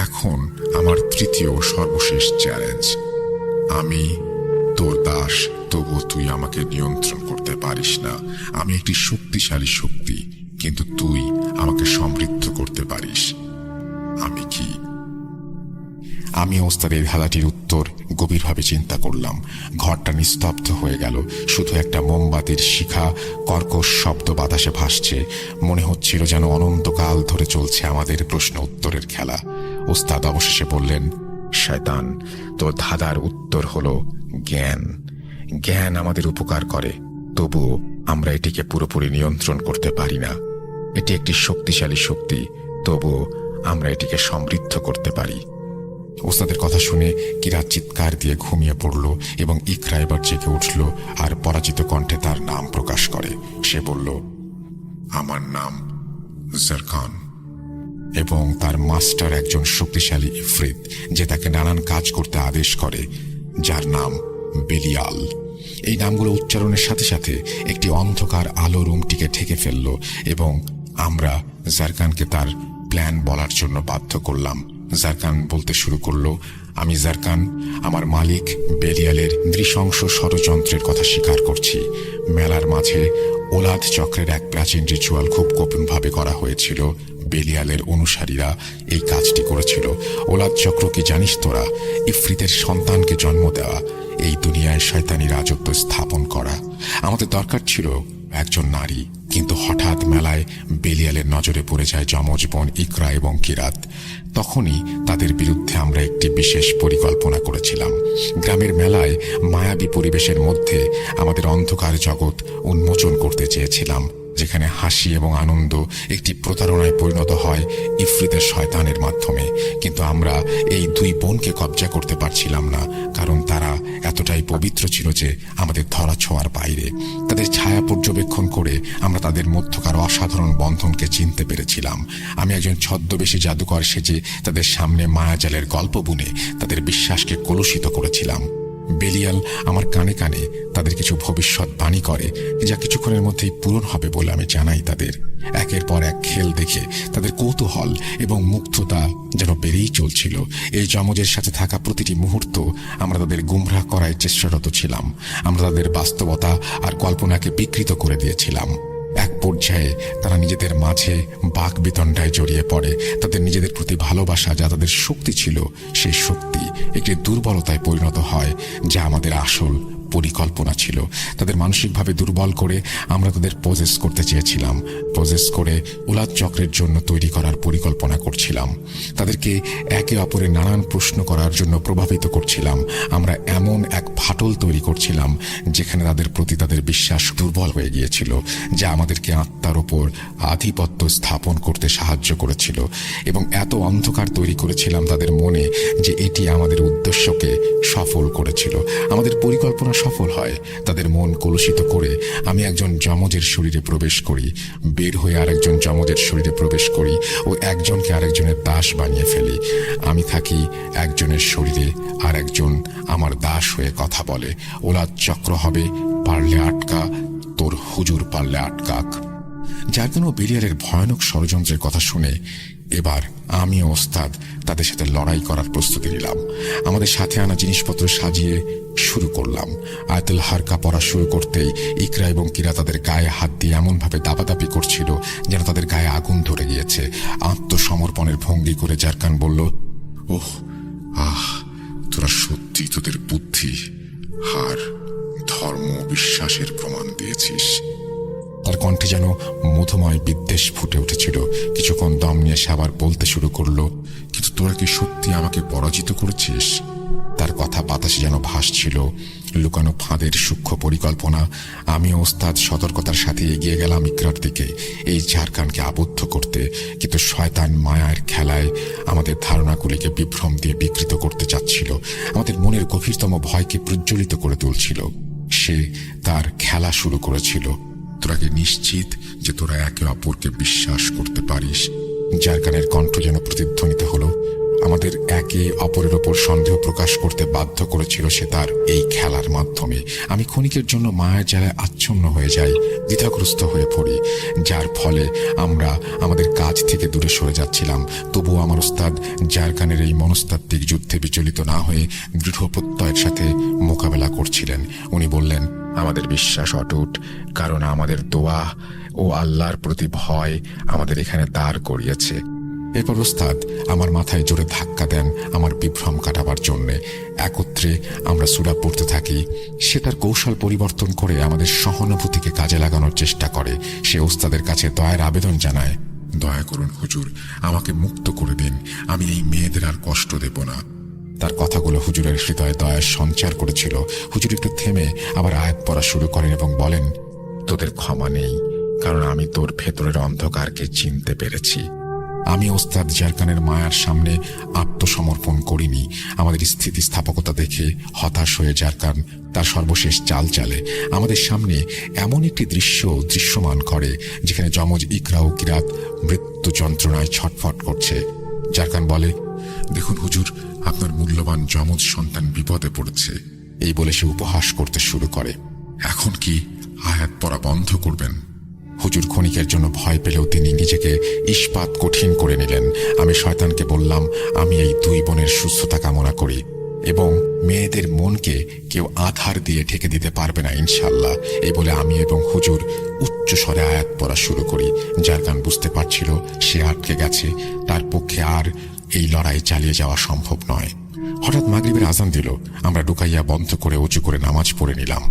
এখন আমার 3য় ও সর্বশেষ চ্যালেঞ্জ। আমি তোর দাস, তবুও তুই আমাকে নিয়ন্ত্রণ করতে পারিস না। আমি একটি শক্তিশালী শক্তি, কিন্তু তুই আমাকে সমৃদ্ধ করতে পারিস। আমি কি? আমি ওস্তাদের ধাঁধাটির উত্তর গভীরভাবে চিন্তা করলাম। ঘরটা নিস্তব্ধ হয়ে গেল। শুধু একটা মোমবাতির শিখা কর্কশ শব্দ বাতাসে ভাসছে। মনে হচ্ছিল যেন অনন্তকাল ধরে চলছে আমাদের প্রশ্ন উত্তরের খেলা। ওস্তাদ অবশেষে বললেন, শয়তান, তোর ধাঁধার উত্তর হলো জ্ঞান। জ্ঞান আমাদের উপকার করে, তবুও আমরা এটিকে পুরোপুরি নিয়ন্ত্রণ করতে পারি না। এটি একটি শক্তিশালী শক্তি, তবুও আমরা এটিকে সমৃদ্ধ করতে পারি। ওস্তাদের কথা শুনে কিরাত চিৎকার দিয়ে ঘুমিয়ে পড়ল এবং ইকরা এবার জেগে উঠল আর পরাজিত কণ্ঠে তার নাম প্রকাশ করে। সে বলল, আমার নাম জারকান এবং তার মাস্টার একজন শক্তিশালী ইফরিত যে তাকে নানান কাজ করতে আদেশ করে, যার নাম বেলিয়াল। এই নামগুলো উচ্চারণের সাথে সাথে একটি অন্ধকার আলো রুমটিকে ঢেকে ফেলল এবং আমরা জারকানকে তার প্ল্যান বলার জন্য বাধ্য করলাম। জারকান বলতে শুরু করলো, আমি জারকান আমার মালিক বেলিয়ালের নৃশংস ষড়যন্ত্রের কথা স্বীকার করছি। মেলার মাঝে ওলাদ চক্রের এক প্রাচীন রিচুয়াল খুব গোপনভাবে করা হয়েছিল। বেলিয়ালের অনুসারীরা এই কাজটি করেছিল। ওলাদ চক্র কি জানিস তোরা? ইফরিতের সন্তানকে জন্ম দেওয়া, এই দুনিয়ায় শয়তানি রাজত্ব স্থাপন করা। আমাদের দরকার ছিল একজন নারী, কিন্তু হঠাৎ মেলায় বেলিয়ালের নজরে পড়ে যায় যমজ বোন ইকরা এবং কিরাত। তখনই তাদের বিরুদ্ধে আমরা একটি বিশেষ পরিকল্পনা করেছিলাম। গ্রামের মেলায় মায়াবী পরিবেশের মধ্যে আমাদের অন্ধকার জগৎ উন্মোচন করতে চেয়েছিলাম, যেখানে হাসি এবং আনন্দ একটি প্রতারণায় পরিণত হয় ইফরিতের শয়তানের মাধ্যমে। কিন্তু আমরা এই 2 বোনকে কবজা করতে পারছিলাম না, কারণ তারা এতটাই পবিত্র ছিল যে আমাদের ধরা ছোঁয়ার বাইরে। তাদের ছায়া পর্যবেক্ষণ করে আমরা তাদের মধ্যকার অসাধারণ বন্ধনকে চিনতে পেরেছিলাম। আমি একজন ছদ্মবেশী জাদুকর সেজে তাদের সামনে মায়াজালের গল্প বুনে তাদের বিশ্বাসকে কলুষিত করেছিলাম। বেলিয়াল আমার কানে কানে তাদের কিছু ভবিষ্যৎবাণী করে, যা কিছুক্ষণের মধ্যেই পূরণ হবে বলে আমি জানাই তাদের। একের পর এক খেল দেখে তাদের কৌতূহল এবং মুগ্ধতা যেন বেড়েই চলছিল। এই যমজের সাথে থাকা প্রতিটি মুহূর্ত আমরা তাদের গুমরাহ করায় চেষ্টারত ছিলাম। আমরা তাদের বাস্তবতা আর কল্পনাকে বিকৃত করে দিয়েছিলাম। এক পর্যায়ে তারা নিজেদের মাঝে বাক বিতণ্ডায় জড়িয়ে পড়ে। তাদের নিজেদের প্রতি ভালোবাসা, যা তাদের শক্তি ছিল, সেই শক্তি একটি দুর্বলতায় পরিণত হয়, যা আমাদের আসল পরিকল্পনা ছিল। তাদের মানসিকভাবে দুর্বল করে আমরা তাদের পজেস করতে চেয়েছিলাম। পজেস করে উলাদ চক্রের জন্য তৈরি করার পরিকল্পনা করছিলাম। তাদেরকে একে অপরের নানান প্রশ্ন করার জন্য প্রভাবিত করছিলাম। আমরা এমন এক ফাটল তৈরি করছিলাম যেখানে তাদের প্রতি তাদের বিশ্বাস দুর্বল হয়ে গিয়েছিল, যা আমাদেরকে আত্মার ওপর আধিপত্য স্থাপন করতে সাহায্য করেছিল। এবং এত অন্ধকার তৈরি করেছিলাম তাদের মনে যে এটি আমাদের উদ্দেশ্যকে সফল করেছিল। আমাদের পরিকল্পনা সফল হয়। তাদের মন কলুষিত করে আমি একজন যমজের শরীরে প্রবেশ করি, বের হয়ে আরেকজন যমজের শরীরে প্রবেশ করি ও একজনকে আরেকজনের দাস বানিয়ে ফেলি। আমি থাকি একজনের শরীরে, আর একজন আমার দাস হয়ে কথা বলে। ওলাদ চক্র হবে, পারলে আটকা, তোর হুজুর পারলে আটকাক। যার কোনো বেরিয়ারের ভয়ানক ষড়যন্ত্রের কথা শুনে এবার আমি ও ওস্তাদ তাদের সাথে লড়াই করার প্রস্তুতি নিলাম। আমাদের সাথে আনা জিনিসপত্র সাজিয়ে শুরু করলাম। আয়াতুল হারকা পড়া শুরু করতেই ইকরা এবং কিরা তাদের গায়ে হাত দিয়ে এমনভাবে দাপাদাপি করছিল যেন তাদের গায়ে আগুন ধরে গিয়েছে। আত্মসমর্পণের ভঙ্গি করে জারকান বলল, ওহ, তোরা সত্যি তোদের বুদ্ধি আর ধর্ম বিশ্বাসের প্রমাণ দিয়েছিস। তার কণ্ঠে যেন মধুময় বিদ্বেষ ফুটে উঠেছিল। কিছুক্ষণ দম নিয়ে সে আবার বলতে শুরু করলো, কিন্তু তোরা কি সত্যি আমাকে পরাজিত করেছিস? তার কথা বাতাসে যেন ভাসছিল, লুকানো ফাঁদের সূক্ষ্ম পরিকল্পনা। আমি ওস্তাদ সতর্কতার সাথে এগিয়ে গেলাম ইকরার দিকে, এই ঝাড়খানকে আবদ্ধ করতে। কিন্তু শয়তান মায়ার খেলায় আমাদের ধারণাগুলিকে বিভ্রম দিয়ে বিকৃত করতে চাচ্ছিল, আমাদের মনের গভীরতম ভয়কে প্রজ্বলিত করে তুলছিল। সে তার খেলা শুরু করেছিল। তোরা কি নিশ্চিত যে তোরা একে অপরকে বিশ্বাস করতে পারিস? জারকানের কণ্ঠ যেন প্রতিধ্বনিত হলো। আমাদের একে অপরের ওপর সন্দেহ প্রকাশ করতে বাধ্য করেছিল সে তার এই খেলার মাধ্যমে। আমি ক্ষণিকের জন্য মায়ের জ্বালায় আচ্ছন্ন হয়ে যাই, দ্বিধাগ্রস্ত হয়ে পড়ি, যার ফলে আমরা আমাদের কাজ থেকে দূরে সরে যাচ্ছিলাম। তবুও আমার ওস্তাদ জারকানের এই মনস্তাত্ত্বিক যুদ্ধে বিচলিত না হয়ে দৃঢ় প্রত্যয়ের সাথে মোকাবেলা করছিলেন। উনি বললেন, আমাদের বিশ্বাস অটুট, কারণ আমাদের দোয়া ও আল্লাহর প্রতি ভয় আমাদের এখানে দাঁড় করিয়েছে। এরপর ওস্তাদ আমার মাথায় জোরে ধাক্কা দেন আমার বিভ্রম কাটাবার জন্যে। একত্রে আমরা সূরা পড়তে থাকি। সে তার কৌশল পরিবর্তন করে আমাদের সহানুভূতিকে কাজে লাগানোর চেষ্টা করে। সে ওস্তাদের কাছে দয়ার আবেদন জানায়, দয়া করুন হুজুর, আমাকে মুক্ত করে দিন, আমি এই মেয়েদের আর কষ্ট দেব না। তার কথাগুলো হুজুরের হৃদয়ে দয়ার সঞ্চার করেছিল। হুজুর একটু থেমে আবার আয়াত পড়া শুরু করেন এবং বলেন, তোদের ক্ষমা নেই, কারণ আমি তোর ভেতরের অন্ধকারকে চিনতে পেরেছি। আমি ওস্তাদ জারকানের মায়ার সামনে আত্মসমর্পণ করিনি। আমাদের স্থিতিস্থাপকতা দেখে হতাশ হয়ে জারকান তার সর্বশেষ চাল চালে। আমাদের সামনে এমন একটি দৃশ্য দৃশ্যমান করে যেখানে যমজ ইকরা ও কিরাত মৃত্যু যন্ত্রণায় ছটফট করছে। জারকান বলে, দেখুন হুজুর, আপনার মূল্যবান যমজ সন্তান বিপদে পড়েছে। এই বলে সে উপহাস করতে শুরু করে। এখন কি আয়াত পড়া বন্ধ করবেন? হুজুর ক্ষণিকের জন্য ভয় পেলেও তিনি নিজেকে ইস্পাত কঠিন করে নিলেন। আমি শয়তানকে বললাম, আমি এই দুই বোনের সুস্থতা কামনা করি এবং মেয়েদের মনকে কেউ আধার দিয়ে ঠেকে দিতে পারবে না ইনশাল্লাহ। এই বলে আমি এবং হুজুর উচ্চ স্বরে আয়াত পড়া শুরু করি। জারকান বুঝতে পারছিল সে আটকে গেছে, তার পক্ষে আর এই লড়াই চালিয়ে যাওয়া সম্ভব নয়। হঠাৎ মাগরিবের আজান দিল। আমরা ডুকাইয়া বন্ধ করে উঁচু করে নামাজ পড়ে নিলাম।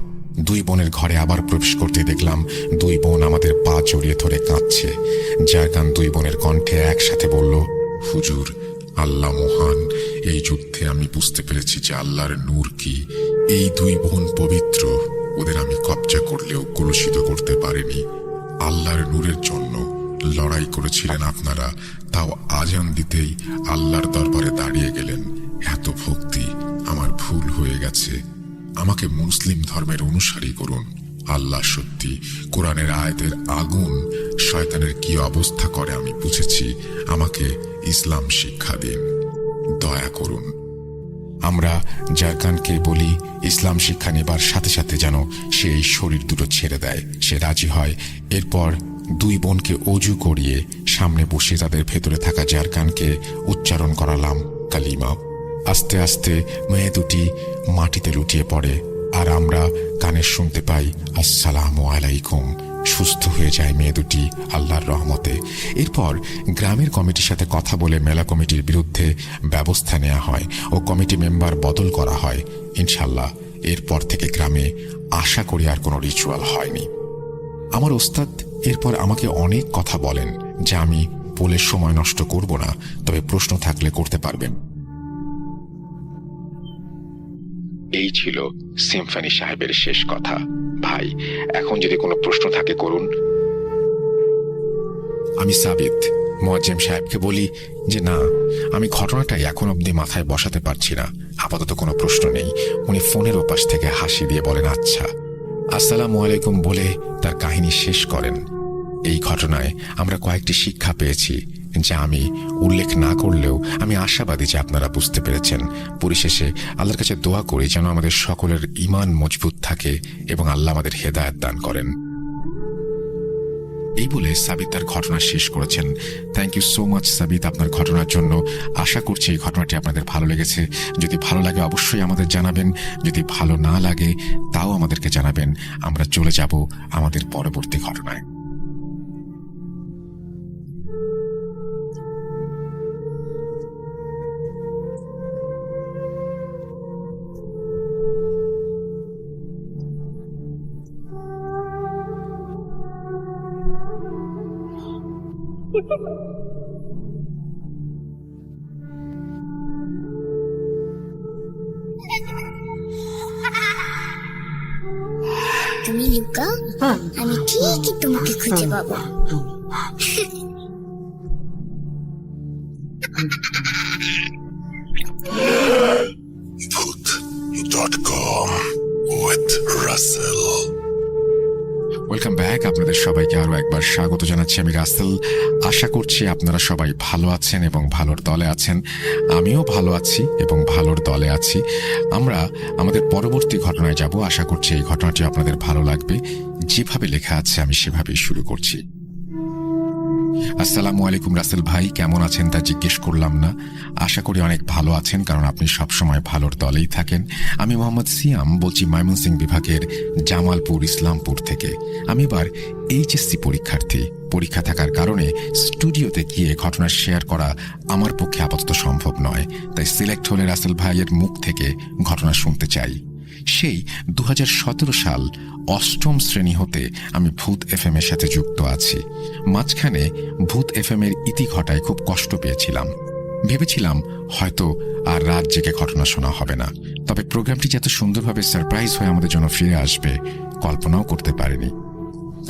দুই বোনের ঘরে আবার প্রবেশ করতে দেখলাম দুই বোন আমাদের পা জড়িয়ে ধরে কাঁদছে। জারকান দুই বোনের কণ্ঠে একসাথে বলল, হুজুর, আল্লাহ মহান। এই যুদ্ধে আমি বুঝতে পেরেছি যে আল্লাহর নূর কি। এই দুই বোন পবিত্র, ওদের আমি কবজা করলেও কলুষিত করতে পারিনি। আল্লাহর নূরের জন্য লড়াই করেছিলেন আপনারা, তাও আজান দিতেই আল্লাহর দরবারে দাঁড়িয়ে গেলেন। এত ভক্তি আমার ভুল হয়ে গেছে। আমাকে মুসলিম ধর্মের অনুসারী করুন। আল্লাহ সত্যি। কোরআনের আয়াতের আগুন শয়তানের কি অবস্থা করে আমি বুঝেছি। আমাকে ইসলাম শিক্ষা দিন, দয়া করুন। আমরা জারকানকে বলি ইসলাম শিক্ষা নেবার সাথে সাথে যেন সে এই শরীর দুটো ছেড়ে দেয়। সে রাজি হয়। এরপর দুই বোনকে অজু করিয়ে সামনে বসে তাদের ভেতরে থাকা জারকানকে উচ্চারণ করালাম কালিমা। আস্তে আস্তে মেয়ে দুটি মাটিতে লুটিয়ে পড়ে, আর আমরা কানে শুনতে পাই আসসালামু আলাইকুম। সুস্থ হয়ে যায় মেয়ে দুটি আল্লাহর রহমতে। এরপর গ্রামের কমিটির সাথে কথা বলে মেলা কমিটির বিরুদ্ধে ব্যবস্থা নেওয়া হয় ও কমিটি মেম্বার বদল করা হয়। ইনশাল্লাহ এরপর থেকে গ্রামে আশা করি আর কোনো রিচুয়াল হয়নি। আমার ওস্তাদ এরপর আমাকে অনেক কথা বলেন, যা আমি বলে সময় নষ্ট করব না, তবে প্রশ্ন থাকলে করতে পারবেন। এই ছিল সিম্ফনি সাহেবের শেষ কথা। ভাই, এখন যদি কোনো প্রশ্ন থাকে করুন। আমি সাবিত মুয়াজ্জেম সাহেবকে বলি যে না, আমি ঘটনাটাই এখন অবধি মাথায় বসাতে পারছি না, আপাতত কোনো প্রশ্ন নেই। উনি ফোনের ওপাশ থেকে হাসি দিয়ে বলেন আচ্ছা। আসসালামু আলাইকুম বলে তার কাহিনী শেষ করেন। এই ঘটনায় আমরা কয়েকটি শিক্ষা পেয়েছি, যা আমি উল্লেখ না করলেও আমি আশাবাদী যে আপনারা বুঝতে পেরেছেন। পরিশেষে আল্লাহর কাছে দোয়া করি যেন আমাদের সকলের ঈমান মজবুত থাকে এবং আল্লাহ আমাদের হেদায়েত দান করেন। এই বলে সাবিত তার ঘটনা শেষ করেছেন। থ্যাংক ইউ সো মাচ সাবিত আপনার ঘটনার জন্য। আশা করছি এই ঘটনাটি আপনাদের ভালো লেগেছে। যদি ভালো লাগে অবশ্যই আমাদের জানাবেন, যদি ভালো না লাগে তাও আমাদেরকে জানাবেন। আমরা চলে যাব আমাদের পরবর্তী ঘটনায়। তুমি লুকাও, আমি ঠিকই তোমাকে খুঁজে পাবো। Voot.com with Russell. Welcome back. আপনাদের সবাইকে আরো একবার স্বাগত জানাচ্ছি। আমি রাসেল। আশা করছি আপনারা সবাই ভালো আছেন এবং ভালোর দলে আছেন। আমিও ভালো আছি এবং ভালোর দলে আছি। আমরা আমাদের পরবর্তী ঘটনায় যাব। আশা করছি এই ঘটনাটি আপনাদের ভালো লাগবে। যেভাবে লেখা আছে আমি সেভাবেই শুরু করছি। আসসালামু আলাইকুম রাসেল ভাই, কেমন আছেন তা জিজ্ঞেস করলাম না। আশা করি অনেক ভালো আছেন, কারণ আপনি সবসময় ভালোর দলেই থাকেন। আমি মোহাম্মদ সিয়াম বলছি, ময়মনসিংহ বিভাগের জামালপুর ইসলামপুর থেকে। আমি এবার এইচএসসি পরীক্ষার্থী। পরীক্ষা থাকার কারণে স্টুডিওতে গিয়ে ঘটনা শেয়ার করা আমার পক্ষে আপাতত সম্ভব নয়, তাই সিলেক্ট হলে রাসেল ভাইয়ের মুখ থেকে ঘটনা শুনতে চাই। সেই 2017 সাল 8ম শ্রেণী হতে আমি ভূত এফএম এর সাথে যুক্ত আছি। মাঝখানে ভূত এফএম এর ইতি ঘটায় খুব কষ্ট পেয়েছিলাম। ভেবেছিলাম হয়তো আর রাত জেগে ঘটনা শোনা হবে না, তবে প্রোগ্রামটি যত সুন্দরভাবে সারপ্রাইজ হয়ে আমাদের জন্য ফিরে আসবে কল্পনাও করতে পারিনি।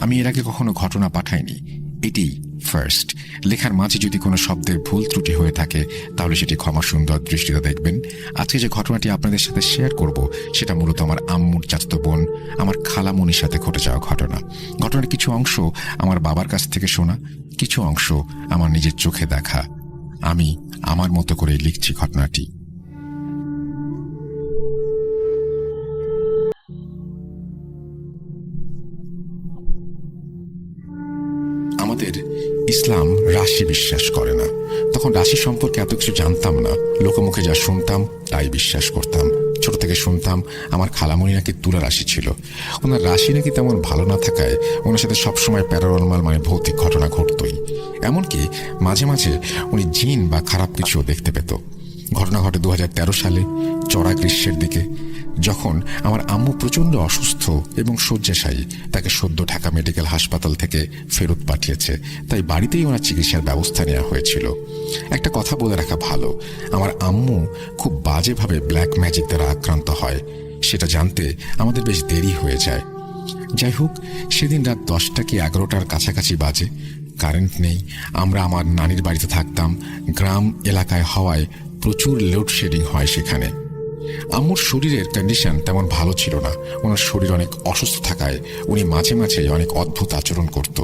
আমি এর আগে কখনো ঘটনা পাঠাইনি, এটি ফার্স্ট। লেখার মাঝে যদি কোনো শব্দের ভুল ত্রুটি হয়ে থাকে তাহলে সেটি ক্ষমা সুন্দর দৃষ্টিতে দেখবেন। আজকে যে ঘটনাটি আপনাদের সাথে শেয়ার করব সেটা মূলত আমার আম্মুর চাচাতো বোন, আমার খালামণির সাথে ঘটে যাওয়া ঘটনা। ঘটনার কিছু অংশ আমার বাবার কাছ থেকে শোনা, কিছু অংশ আমার নিজের চোখে দেখা। আমি আমার মতো করে লিখছি ঘটনাটি। আমাদের ইসলাম রাশি বিশ্বাস করে না। তখন রাশি সম্পর্কে এত কিছু জানতাম না, লোকমুখে যা শুনতাম তাই বিশ্বাস করতাম। ছোট থেকে শুনতাম আমার খালামণি নাকি তুলা রাশি ছিল। ওনার রাশি নাকি তেমন ভালো না থাকায় ওনার সাথে সবসময় প্যারানর্মাল মানে ভৌতিক ঘটনা ঘটতই। এমনকি মাঝে মাঝে উনি জিন বা খারাপ কিছুও দেখতে পেত। ঘটনা ঘটে 2013 সালে চড়া গ্রীষ্মের দিকে, যখন আমার আম্মু প্রচণ্ড অসুস্থ এবং শয্যাশায়ী। তাকে সদ্য ঢাকা মেডিকেল হাসপাতাল থেকে ফেরত পাঠিয়েছে, তাই বাড়িতেই ওনার চিকিৎসার ব্যবস্থা নেওয়া হয়েছিল। একটা কথা বলে রাখা ভালো, আমার আম্মু খুব বাজেভাবে ব্ল্যাক ম্যাজিক দ্বারা আক্রান্ত হয়। সেটা জানতে আমাদের বেশ দেরি হয়ে যায়। যাই হোক, সেদিন রাত 10টা কি 11টার কাছাকাছি বাজে। কারেন্ট নেই। আমরা আমার নানির বাড়িতে থাকতাম। গ্রাম এলাকায় হওয়ায় প্রচুর লোডশেডিং হয় সেখানে। আম্মুর শরীরের কন্ডিশন তেমন ভালো ছিল না। ওনার শরীর অনেক অসুস্থ থাকায় উনি মাঝে মাঝে অনেক অদ্ভুত আচরণ করত।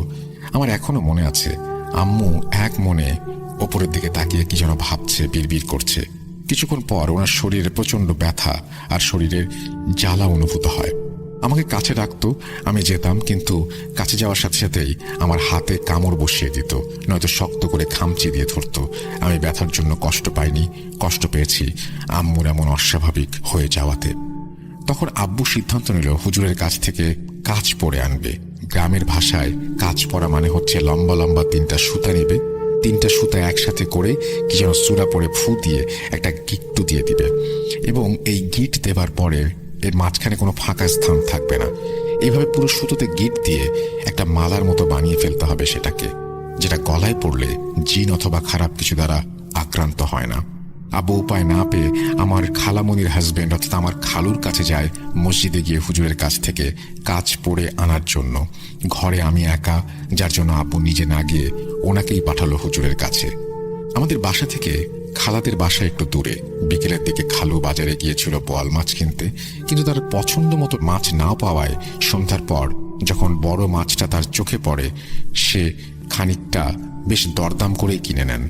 আমার এখনো মনে আছে, আম্মু এক মনে ওপরের দিকে তাকিয়ে কি যেন ভাবছে, বিড়বিড় করছে। কিছুক্ষণ পর ওনার শরীরে প্রচণ্ড ব্যথা আর শরীরের জ্বালা অনুভূত হয়। আমাকে কাছে ডাকতো, আমি যেতাম, কিন্তু কাছে যাওয়ার সাথে সাথেই আমার হাতে কামড় বসিয়ে দিত, নয়তো শক্ত করে খামচি দিয়ে ধরতো। আমি ব্যথার জন্য কষ্ট পাইনি, কষ্ট পেয়েছি আম্মুর এমন অস্বাভাবিক হয়ে যাওয়াতে। তখন আব্বু সিদ্ধান্ত নিল হুজুরের কাছ থেকে কাঁচ পরে আনবে। গ্রামের ভাষায় কাঁচ পরা মানে হচ্ছে লম্বা লম্বা 3টা সুতা নেবে, 3টা সুতা একসাথে করে কি যেন সূরা পরে ফু দিয়ে একটা গিট্টু দিয়ে দিবে, এবং এই গিট দেবার পরে এর মাঝখানে কোনো ফাঁকা স্থান থাকবে না। এইভাবে পুরো সুতোতে গিট দিয়ে একটা মালার মতো বানিয়ে ফেলতে হবে সেটাকে, যেটা গলায় পড়লে জিন অথবা খারাপ কিছু দ্বারা আক্রান্ত হয় না। আব্বু উপায় না পেয়ে আমার খালামণির হাজবেন্ড অর্থাৎ আমার খালুর কাছে যায় মসজিদে গিয়ে হুজুরের কাছ থেকে কাজ পড়ে আনার জন্য। ঘরে আমি একা, যার জন্য আব্বু নিজে না গিয়ে ওনাকেই পাঠালো হুজুরের কাছে। আমাদের বাসা থেকে খালাদের বাসা একটু দূরে। বিকেলের দিকে খালু বাজারে গিয়েছিল বোয়াল মাছ কিনতে, কিন্তু তার পছন্দ মতো মাছ না পাওয়ায় সন্ধ্যার পর যখন বড় মাছটা তার চোখে পড়ে, সে খানিকটা বেশ দরদাম করেই কিনে নেন।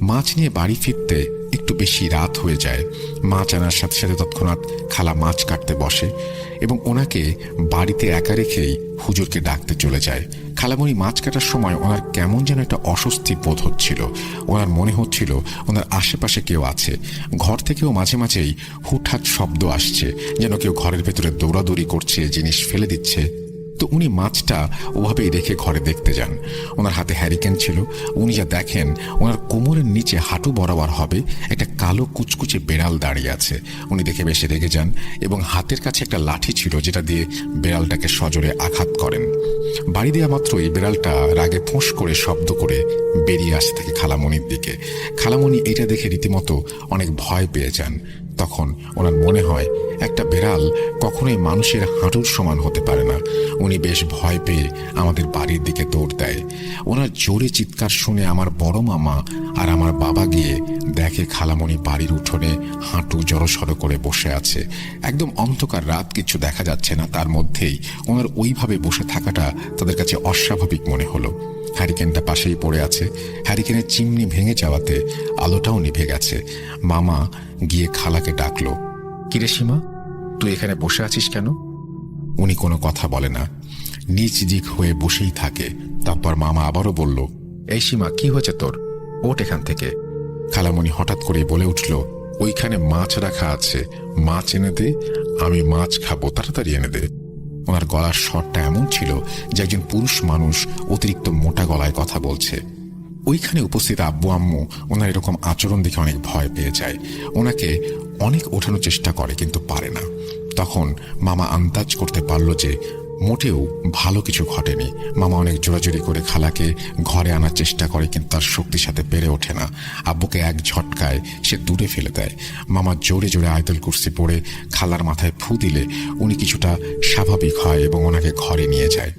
মাছ নিয়ে বাড়ি ফিরতে একটু বেশি রাত হয়ে যায়। মাছ আনার সাথে সাথে তৎক্ষণাৎ খালা মাছ কাটতে বসে এবং ওনাকে বাড়িতে একা রেখেই হুজুরকে ডাকতে চলে যায়। খালামণি মাছ কাটার সময় ওনার কেমন যেন একটা অস্বস্তি বোধ হচ্ছিল। ওনার মনে হচ্ছিল ওনার আশেপাশে কেউ আছে। ঘর থেকেও মাঝে মাঝেই হুটহাট শব্দ আসছে, যেন কেউ ঘরের ভেতরে দৌড়াদৌড়ি করছে, জিনিস ফেলে দিচ্ছে। তো উনি মাছটা ওভাবেই রেখে ঘরে দেখতে যান। ওনার হাতে হ্যারিকেন ছিল। উনি যা দেখেন, ওনার কোমরের নিচে হাঁটু বরাবর হবে একটা কালো কুচকুচে বেড়াল দাঁড়িয়ে আছে। উনি দেখে বেশি রেগে যান এবং হাতের কাছে একটা লাঠি ছিল, যেটা দিয়ে বেড়ালটাকে সজোরে আঘাত করেন। বাড়ি দেওয়া মাত্রই বেড়ালটা রাগে ফোঁস করে শব্দ করে বেরিয়ে আসতে থাকে খালামণির দিকে। খালামণি এটা দেখে রীতিমতো অনেক ভয় পেয়ে যান। তখন ওনার মনে হয় একটা বেড়াল কখনোই মানুষের হাঁটুর সমান হতে পারে না। উনি বেশ ভয় পেয়ে আমাদের বাড়ির দিকে দৌড় দেয়। ওনার জোরে চিৎকার শুনে আমার বড় মামা আর আমার বাবা গিয়ে দেখে খালামণি বাড়ির উঠোনে হাঁটু জড়সড় করে বসে আছে। একদম অন্ধকার রাত, কিছু দেখা যাচ্ছে না, তার মধ্যেই ওনার ওইভাবে বসে থাকাটা তাদের কাছে অস্বাভাবিক মনে হলো। হ্যারিকেনটা পাশেই পড়ে আছে। হ্যারিকেনের চিমনি ভেঙে যাওয়াতে আলোটাও নিভে গেছে। মামা গিয়ে খালাকে ডাকলো, কিরে সীমা, তুই এখানে বসে আছিস কেন? উনি কোনো কথা বলে না, নিচ দিক হয়ে বসেই থাকে। তারপর মামা আবারও বলল, এই সীমা, কি হয়েছে তোর? ওঠ এখান থেকে। খালামণি হঠাৎ করে বলে উঠল, ওইখানে মাছ রাখা আছে, মাছ এনে দে, আমি মাছ খাবো, তাড়াতাড়ি এনে দে। ওনার গলার স্বরটা এমন ছিল যে একজন পুরুষ মানুষ অতিরিক্ত মোটা গলায় কথা বলছে। ওইখানে উপস্থিত আব্বু আম্মু ওনার এরকম আচরণ দেখে অনেক ভয় পেয়ে যায়। ওনাকে অনেক ওঠানোর চেষ্টা করে, কিন্তু পারে না। তখন মামা আন্দাজ করতে পারল যে মোটেও ভালো কিছু ঘটেনি। মামা অনেক জোরাজোরি করে খালাকে ঘরে আনার চেষ্টা করে, কিন্তু তার শক্তির সাথে পেরে ওঠে না। আব্বুকে এক ঝটকায় সে দূরে ফেলে দেয়। মামা জোরে জোরে আয়তুল কুরসি পড়ে খালার মাথায় ফু দিলে উনি কিছুটা স্বাভাবিক হয় এবং ওনাকে ঘরে নিয়ে যায়।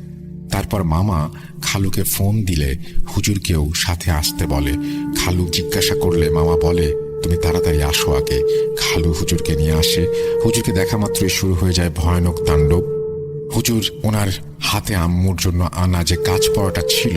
তারপর মামা খালুকে ফোন দিলে হুজুরকেও সাথে আসতে বলে। খালু জিজ্ঞাসা করলে মামা বলে, তুমি তাড়াতাড়ি আসো আগে। খালু হুজুরকে নিয়ে আসে। হুজুরকে দেখা মাত্রই শুরু হয়ে যায় ভয়ানক তাণ্ডব। হুজুর ওনার হাতে আম্মুর জন্য আনা যে কাঁচ পড়াটা ছিল,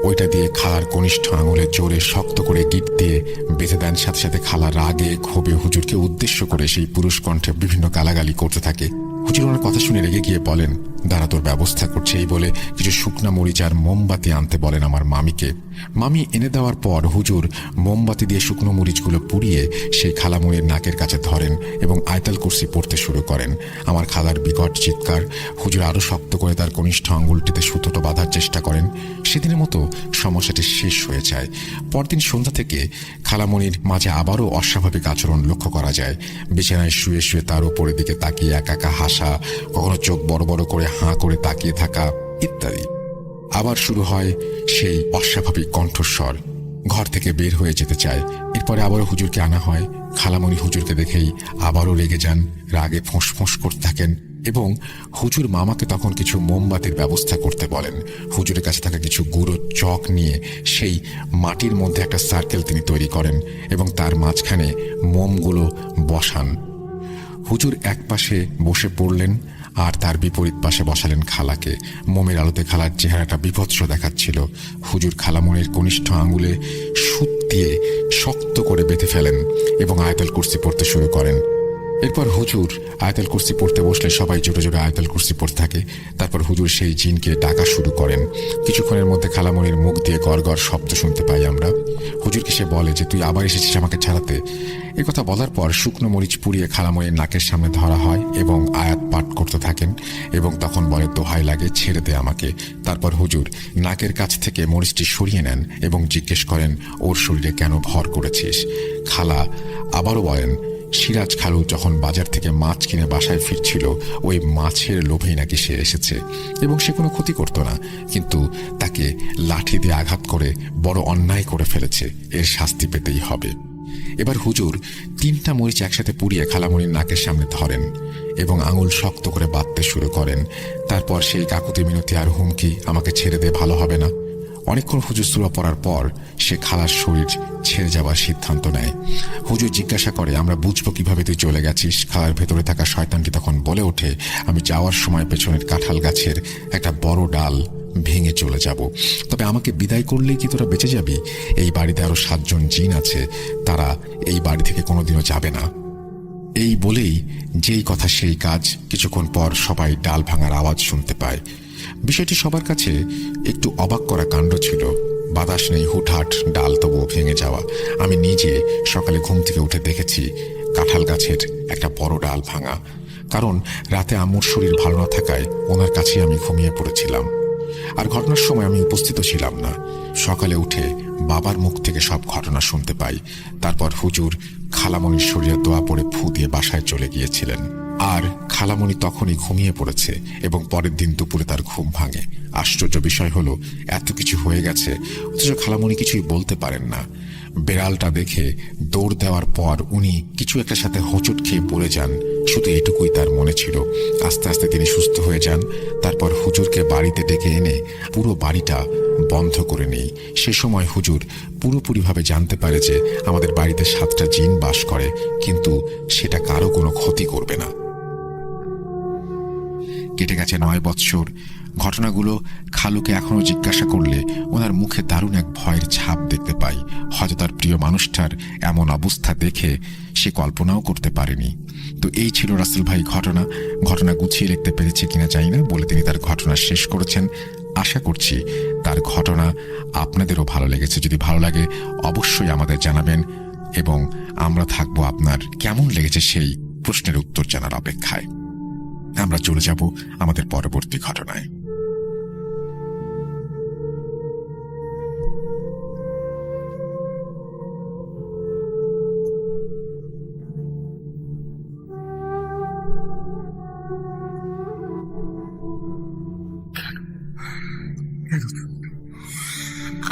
ওইটা দিয়ে খালার কনিষ্ঠ আঙুলে জোরে শক্ত করে গিট দিয়ে বেঁধে দেন। সাথে সাথে খালা রাগে ক্ষোভে হুজুরকে উদ্দেশ্য করে সেই পুরুষ কণ্ঠে বিভিন্ন গালাগালি করতে থাকে। হুজুর ওনার কথা শুনে রেগে গিয়ে বলেন, দাঁড়া, তোর ব্যবস্থা করছে। এই বলে কিছু শুকনা মরিচ আর মোমবাতি আনতে বলেন আমার মামিকে। মামি এনে দেওয়ার পর হুজুর মোমবাতি দিয়ে শুকনো মরিচগুলো পুড়িয়ে সেই খালামণির নাকের কাছে ধরেন এবং আয়তাল কুরসি পড়তে শুরু করেন। আমার খালার বিকট চিৎকার। হুজুর আরো শক্ত করে তার কনিষ্ঠ আঙ্গুলটিতে সুতোটা বাঁধার চেষ্টা করেন। সেদিনের মতো সমস্যাটি শেষ হয়ে যায়। পরদিন সন্ধ্যা থেকে খালামণির মাঝে আবারও অস্বাভাবিক আচরণ লক্ষ্য করা যায়। বিছানায় শুয়ে শুয়ে তার উপরের দিকে তাকিয়ে একা একা হাসা, কখনো চোখ বড় বড় করে হাঁ করে তাকিয়ে থাকা ইত্যাদি। আবার শুরু হয় সেই অস্বাভাবিক কণ্ঠস্বর। ঘর থেকে বের হয়ে যেতে চায়। এরপরে আবারও হুজুরকে আনা হয়। খালামণি হুজুরকে দেখেই আবারও রেগে যান, রাগে ফোঁস ফোঁস করতে থাকেন এবং হুজুর মামাকে তখন কিছু মোমবাতির ব্যবস্থা করতে বলেন। হুজুরের কাছে থাকা কিছু গুঁড়ো চক নিয়ে সেই মাটির মধ্যে একটা সার্কেল তিনি তৈরি করেন এবং তার মাঝখানে মোমগুলো বসান। হুজুর এক পাশে বসে পড়লেন আর তার বিপরীত পাশে বসালেন খালাকে। মোমের আলোতে খালার চেহারাটা বিভৎস দেখাচ্ছিল। হুজুর খালামণির কনিষ্ঠ আঙুলে সুত দিয়ে শক্ত করে বেঁধে ফেলেন এবং আয়াতুল কুরসি পড়তে শুরু করেন। এরপর হুজুর আয়াতুল কুরসি পড়তে বসলে সবাই জোরে জোরে আয়াতুল কুরসি পড়তে থাকে। তারপর হুজুর সেই জিনকে ডাকা শুরু করেন। কিছুক্ষণের মধ্যে খালামণির মুখ দিয়ে গড় শব্দ শুনতে পাই আমরা। হুজুরকে সে বলে যে, তুই আবার এসেছিস আমাকে ছাড়াতে। এ কথা বলার পর শুকনো মরিচ পুড়িয়ে খালামণির নাকের সামনে ধরা হয় এবং আয়াত পাঠ করতে থাকেন এবং তখন বলে, দোহাই লাগে, ছেড়ে দে আমাকে। তারপর হুজুর নাকের কাছ থেকে মরিচটি সরিয়ে নেন এবং জিজ্ঞেস করেন, ওর শরীরে কেন ভর করেছিস? খালা আবারও বলেন, সিরাজ খালু যখন বাজার থেকে মাছ কিনে বাসায় ফিরছিল, ওই মাছের লোভেই নাকি সে এসেছে এবং সে কোনো ক্ষতি করত না, কিন্তু তাকে লাঠি দিয়ে আঘাত করে বড় অন্যায় করে ফেলেছে, এর শাস্তি পেতেই হবে। এবার হুজুর 3টা মরিচ একসাথে পুড়িয়ে খালামণির নাকের সামনে ধরেন এবং আঙুল শক্ত করে বাঁধতে শুরু করেন। তারপর সেই কাকুতি মিনতি আর হুমকি, আমাকে ছেড়ে দে, ভালো হবে না। অনেকক্ষণ হুজুর সূরা পড়ার পর সে খালার শরীর ছেড়ে যাওয়ার সিদ্ধান্ত নেয়। হুজুর জিজ্ঞাসা করে, আমরা বুঝবো কিভাবে তুই চলে গেছিস? খালার ভেতরে থাকা শয়তানটি তখন বলে ওঠে, আমি যাওয়ার সময় পেছনের কাঁঠাল গাছের একটা বড় ডাল ভেঙে চলে যাব, তবে আমাকে বিদায় করলেই কি তোরা বেঁচে যাবি? এই বাড়িতে আরো 7 জন জিন আছে, তারা এই বাড়ি থেকে কোনোদিনও যাবে না। এই বলেই যেই কথা সেই কাজ। কিছুক্ষণ পর সবাই ডাল ভাঙার আওয়াজ শুনতে পায়। বিষয়টি সবার কাছে একটু অবাক করা কাণ্ড ছিল। বাতাস নেই, হুটহাট ডাল তবুও ভেঙে যাওয়া। আমি নিজে সকালে ঘুম থেকে উঠে দেখেছি কাঁঠাল গাছের একটা বড় ডাল ভাঙা, কারণ রাতে আম্মুর শরীর ভালো না থাকায় ওনার কাছেই আমি ঘুমিয়ে পড়েছিলাম আর ঘটনার সময় আমি উপস্থিত ছিলাম না। সকালে উঠে বাবার মুখ থেকে সব ঘটনা শুনতে পাই। তারপর হুজুর খালামণির শরীরে দোয়া পড়ে ফু দিয়ে বাসায় চলে গিয়েছিলেন আর খালামণি তখনই ঘুমিয়ে পড়েছে এবং পরের দিন দুপুরে তার ঘুম ভাঙে। আশ্চর্য বিষয় হলো, এত কিছু হয়ে গেছে অথচ খালামণি কিছুই বলতে পারেন না। বেড়ালটা দেখে দৌড় দেওয়ার পর উনি কিছু একটা সাথে হোঁচট খেয়ে পড়ে যান, শুধু এটুকুই তার মনে ছিল। আস্তে আস্তে তিনি সুস্থ হয়ে যান। তারপর হুজুরকে বাড়িতে ডেকে এনে পুরো বাড়িটা বন্ধ করে নেই। সে সময় হুজুর পুরোপুরিভাবে জানতে পারে যে আমাদের বাড়িতে 7টা জিন বাস করে, কিন্তু সেটা কারো কোনো ক্ষতি করবে না। কেটে গেছে 9 বৎসর। ঘটনাগুলো খালুকে এখনো জিজ্ঞাসা করলে ওনার মুখে দারুণ এক ভয়ের ছাপ দেখতে পাই। হয়তো তার প্রিয় মানুষটার এমন অবস্থা দেখে সে কল্পনাও করতে পারেনি। তো এই ছিল রাসেল ভাই ঘটনা গুছিয়ে লিখতে পেরেছে কিনা জানি না, বলে তিনি তার ঘটনা শেষ করেছেন। আশা করছি তার ঘটনা আপনাদেরও ভালো লেগেছে। যদি ভালো লাগে অবশ্যই আমাদের জানাবেন এবং আমরা থাকবো আপনার কেমন লেগেছে সেই প্রশ্নের উত্তর জানার অপেক্ষায়। আমরা চলে যাব আমাদের পরবর্তী ঘটনায়।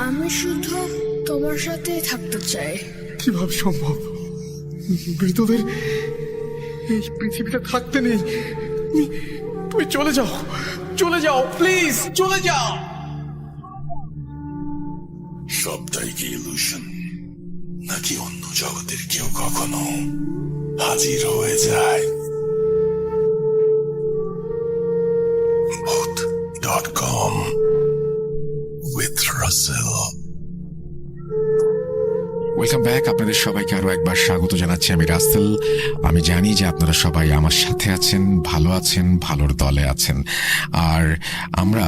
আমি শুধু তোমার সাথে থাকতে চাই। কিভাবে সম্ভব? মৃতদের এই পৃথিবীতে থাকতে নেই। তুমি চলে যাও প্লিজ, চলে যাও। সবটাই কি ইলুশন, নাকি অন্য জগতের কেউ কখনো হাজির হয়ে যায়? Vote.com with Russell. Welcome back. আপনাদের সবাইকে আরো একবার স্বাগত জানাচ্ছি। আমি রাসেল। আমি জানি যে আপনারা সবাই আমার সাথে আছেন, ভালো আছেন, ভালোর দলে আছেন। আর আমরা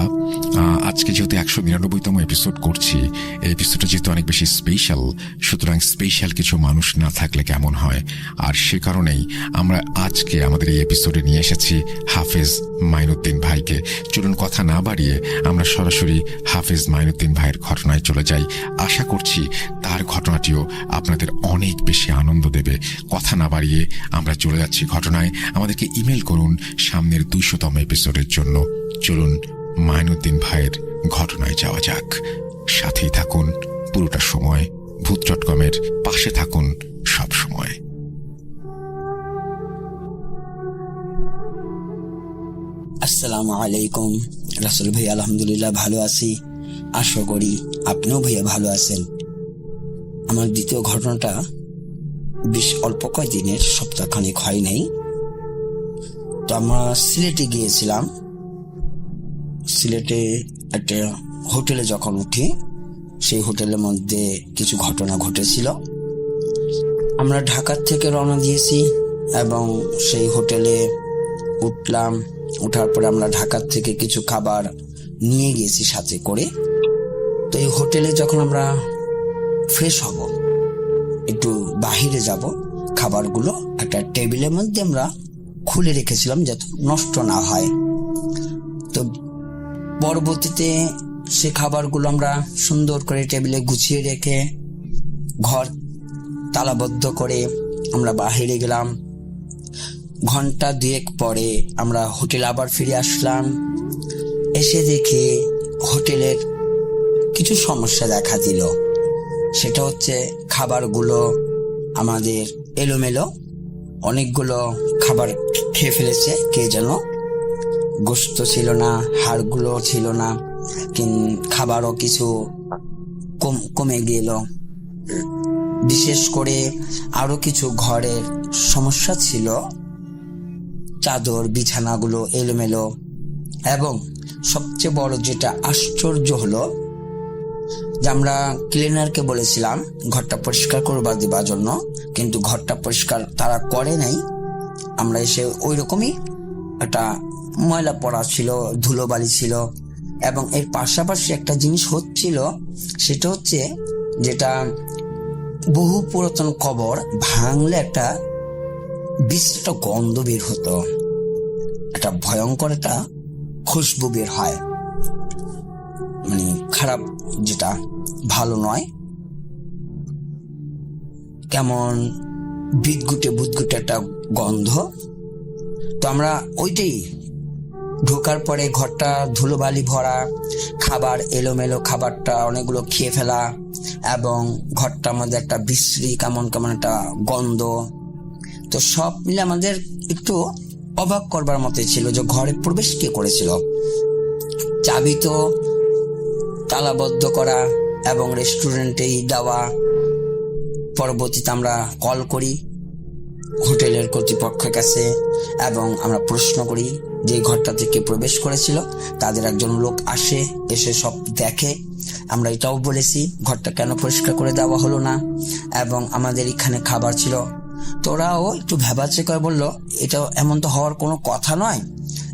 আজকে যেহেতু 199তম এপিসোড করছি, এই এপিসোডটা যেহেতু অনেক বেশি স্পেশাল, সুতরাং স্পেশাল কিছু মানুষ না থাকলে কেমন হয়। আর সে কারণেই আমরা আজকে আমাদের এই এপিসোডে নিয়ে এসেছি হাফেজ মাইনুদ্দিন ভাইকে। চলুন কথা না বাড়িয়ে আমরা সরাসরি হাফেজ মাইনুদ্দিন ভাইয়ের ঘটনায় চলে যাই। আশা করছি তার ঘটনাটিও আপনাদের অনেক বেশি আনন্দ দেবে। কথা না বাড়িয়ে আমরা চলে যাচ্ছি ঘটনায়। আমাদেরকে ইমেল করুন সামনের 200তম এপিসোডের জন্য। চলুন মাইনুদ্দিন ভাইয়ের ঘটনায় যাওয়া যাক। সাথেই থাকুন পুরোটা সময়। ভূত.com-এর পাশে থাকুন সব সময়। আসসালামু আলাইকুম। রাসেল ভাই আলহামদুলিল্লাহ ভালো আছি, আশা করি আপনিও ভাইয়া ভালো আছেন। আমার দ্বিতীয় ঘটনাটা বেশ অল্প কয়েকদিনের, সপ্তাহখানেক হয় নাই। তো আমরা সিলেটে গিয়েছিলাম। সিলেটে একটা হোটেলে যখন উঠি, সেই হোটেলের মধ্যে কিছু ঘটনা ঘটেছিল। আমরা ঢাকার থেকে রওনা দিয়েছি এবং সেই হোটেলে উঠলাম। ওঠার পরে আমরা ঢাকার থেকে কিছু খাবার নিয়ে গিয়েছি সাথে করে। তো এই হোটেলে যখন আমরা ফ্রেশ হব, একটু বাহিরে যাব, খাবারগুলো একটা টেবিলের মধ্যে আমরা খুলে রেখেছিলাম যাতে নষ্ট না হয়। তো পরবর্তীতে সে খাবারগুলো আমরা সুন্দর করে টেবিলে গুছিয়ে রেখে ঘর তালাবদ্ধ করে আমরা বাহিরে গেলাম। ঘন্টা 2 পরে আমরা হোটেলে আবার ফিরে আসলাম। এসে দেখি হোটেলের কিছু সমস্যা দেখা দিল। সেটা হচ্ছে খাবারগুলো আমাদের এলোমেলো, অনেকগুলো খাবার খেয়ে ফেলেছে কে যেন। গোশত ছিল না, হাড়গুলো ছিল না, খাবারও কিছু কমে গেল। বিশেষ করে আরো কিছু ঘরের সমস্যা ছিল, চাদর বিছানাগুলো এলোমেলো। এবং সবচেয়ে বড় যেটা আশ্চর্য হলো যে আমরা ক্লিনারকে বলেছিলাম ঘরটা পরিষ্কার করবার দেবার জন্য, কিন্তু ঘরটা পরিষ্কার তারা করে নাই। আমরা এসে ওই রকমই একটা ময়লা পড়া ছিল, ধুলোবালি ছিল। এবং এর পাশাপাশি একটা জিনিস হচ্ছিল, সেটা হচ্ছে যেটা বহু পুরাতন কবর ভাঙলে একটা বিশ্রী গন্ধ বের হতো, একটা ভয়ঙ্কর একটা খুশবু বের হয়, মানে খারাপ, যেটা ভালো নয়। কেমন বিদঘুটে বুদঘুটে একটা গন্ধ। তো আমরা ওইটাই ঢোকার পরে ঘরটা ধুলোবালি ভরা, খাবার এলোমেলো, খাবারটা অনেকগুলো খেয়ে ফেলা, এবং ঘরটার মধ্যে একটা বিশ্রী কেমন কেমন একটা গন্ধ। তো সব মিলে আমাদের একটু অবাক করবার মতোই ছিল যে ঘরে প্রবেশ কে করেছিল। চাবি তো তালাবদ্ধ করা এবং রেস্টুরেন্টেই দেওয়া। পরবর্তীতে আমরা কল করি হোটেলের কর্তৃপক্ষের কাছে এবং আমরা প্রশ্ন করি যে ঘরটা থেকে প্রবেশ করেছিল। তাদের একজন লোক আসে, এসে সব দেখে। আমরা এটাও বলেছি ঘরটা কেন পরিষ্কার করে দেওয়া হলো না, এবং আমাদের এখানে খাবার ছিল। তোরাও একটু ভেবাচে করে বললো এটা এমন তো হওয়ার কোনো কথা নয়,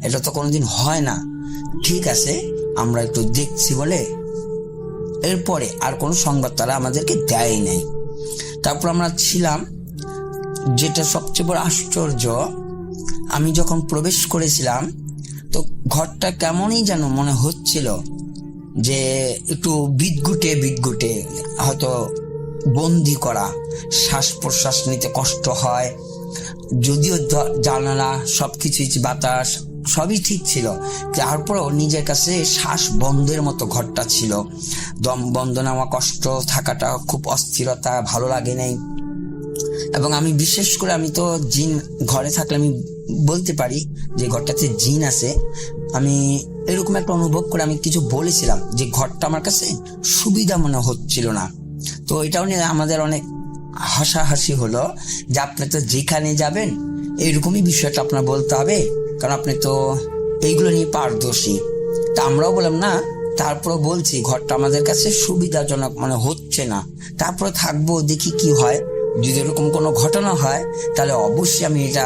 এটা তো কোনোদিন হয় না। ঠিক আছে, আমরা একটু দেখছি বলে এরপরে আর কোনো সংবাদ তারা আমাদেরকে দেয় নাই। তারপর আমরা ছিলাম। যেটা সবচেয়ে বড় আশ্চর্য, আমি যখন প্রবেশ করেছিলাম তো ঘরটা কেমনই যেন মনে হচ্ছিল যে একটু বিদঘুটে, হয়তো বন্দি করা, শ্বাস প্রশ্বাস নিতে কষ্ট হয়। যদিও জানালা সবকিছু, বাতাস সবই ঠিক ছিল, তারপরেও নিজের কাছে শ্বাস বন্ধের মতো ঘরটা ছিল। দম বন্ধ নেওয়া কষ্ট, থাকাটা খুব অস্থিরতা, ভালো লাগে নাই। এবং আমি বিশেষ করে, আমি তো জিন ঘরে থাকলে আমি বলতে পারি যে ঘরটাতে জিন আছে। আমি এরকম একটা অনুভব করে আমি কিছু বলেছিলাম যে ঘরটা আমার কাছে সুবিধা মনে হচ্ছিল না। তো এটাও নিয়ে আমাদের অনেক হাসাহাসি হলো যে আপনি তো যেখানে যাবেন এরকমই বিষয়টা আপনার বলতে হবে, কারণ আপনি তো এইগুলো নিয়ে পারদর্শী। তা আমরাও বললাম না, তারপরে বলছি ঘরটা আমাদের কাছে সুবিধাজনক মনে হচ্ছে না, তারপরে থাকবো, দেখি কি হয়। যদি এরকম কোনো ঘটনা হয় তাহলে অবশ্যই আমি এটা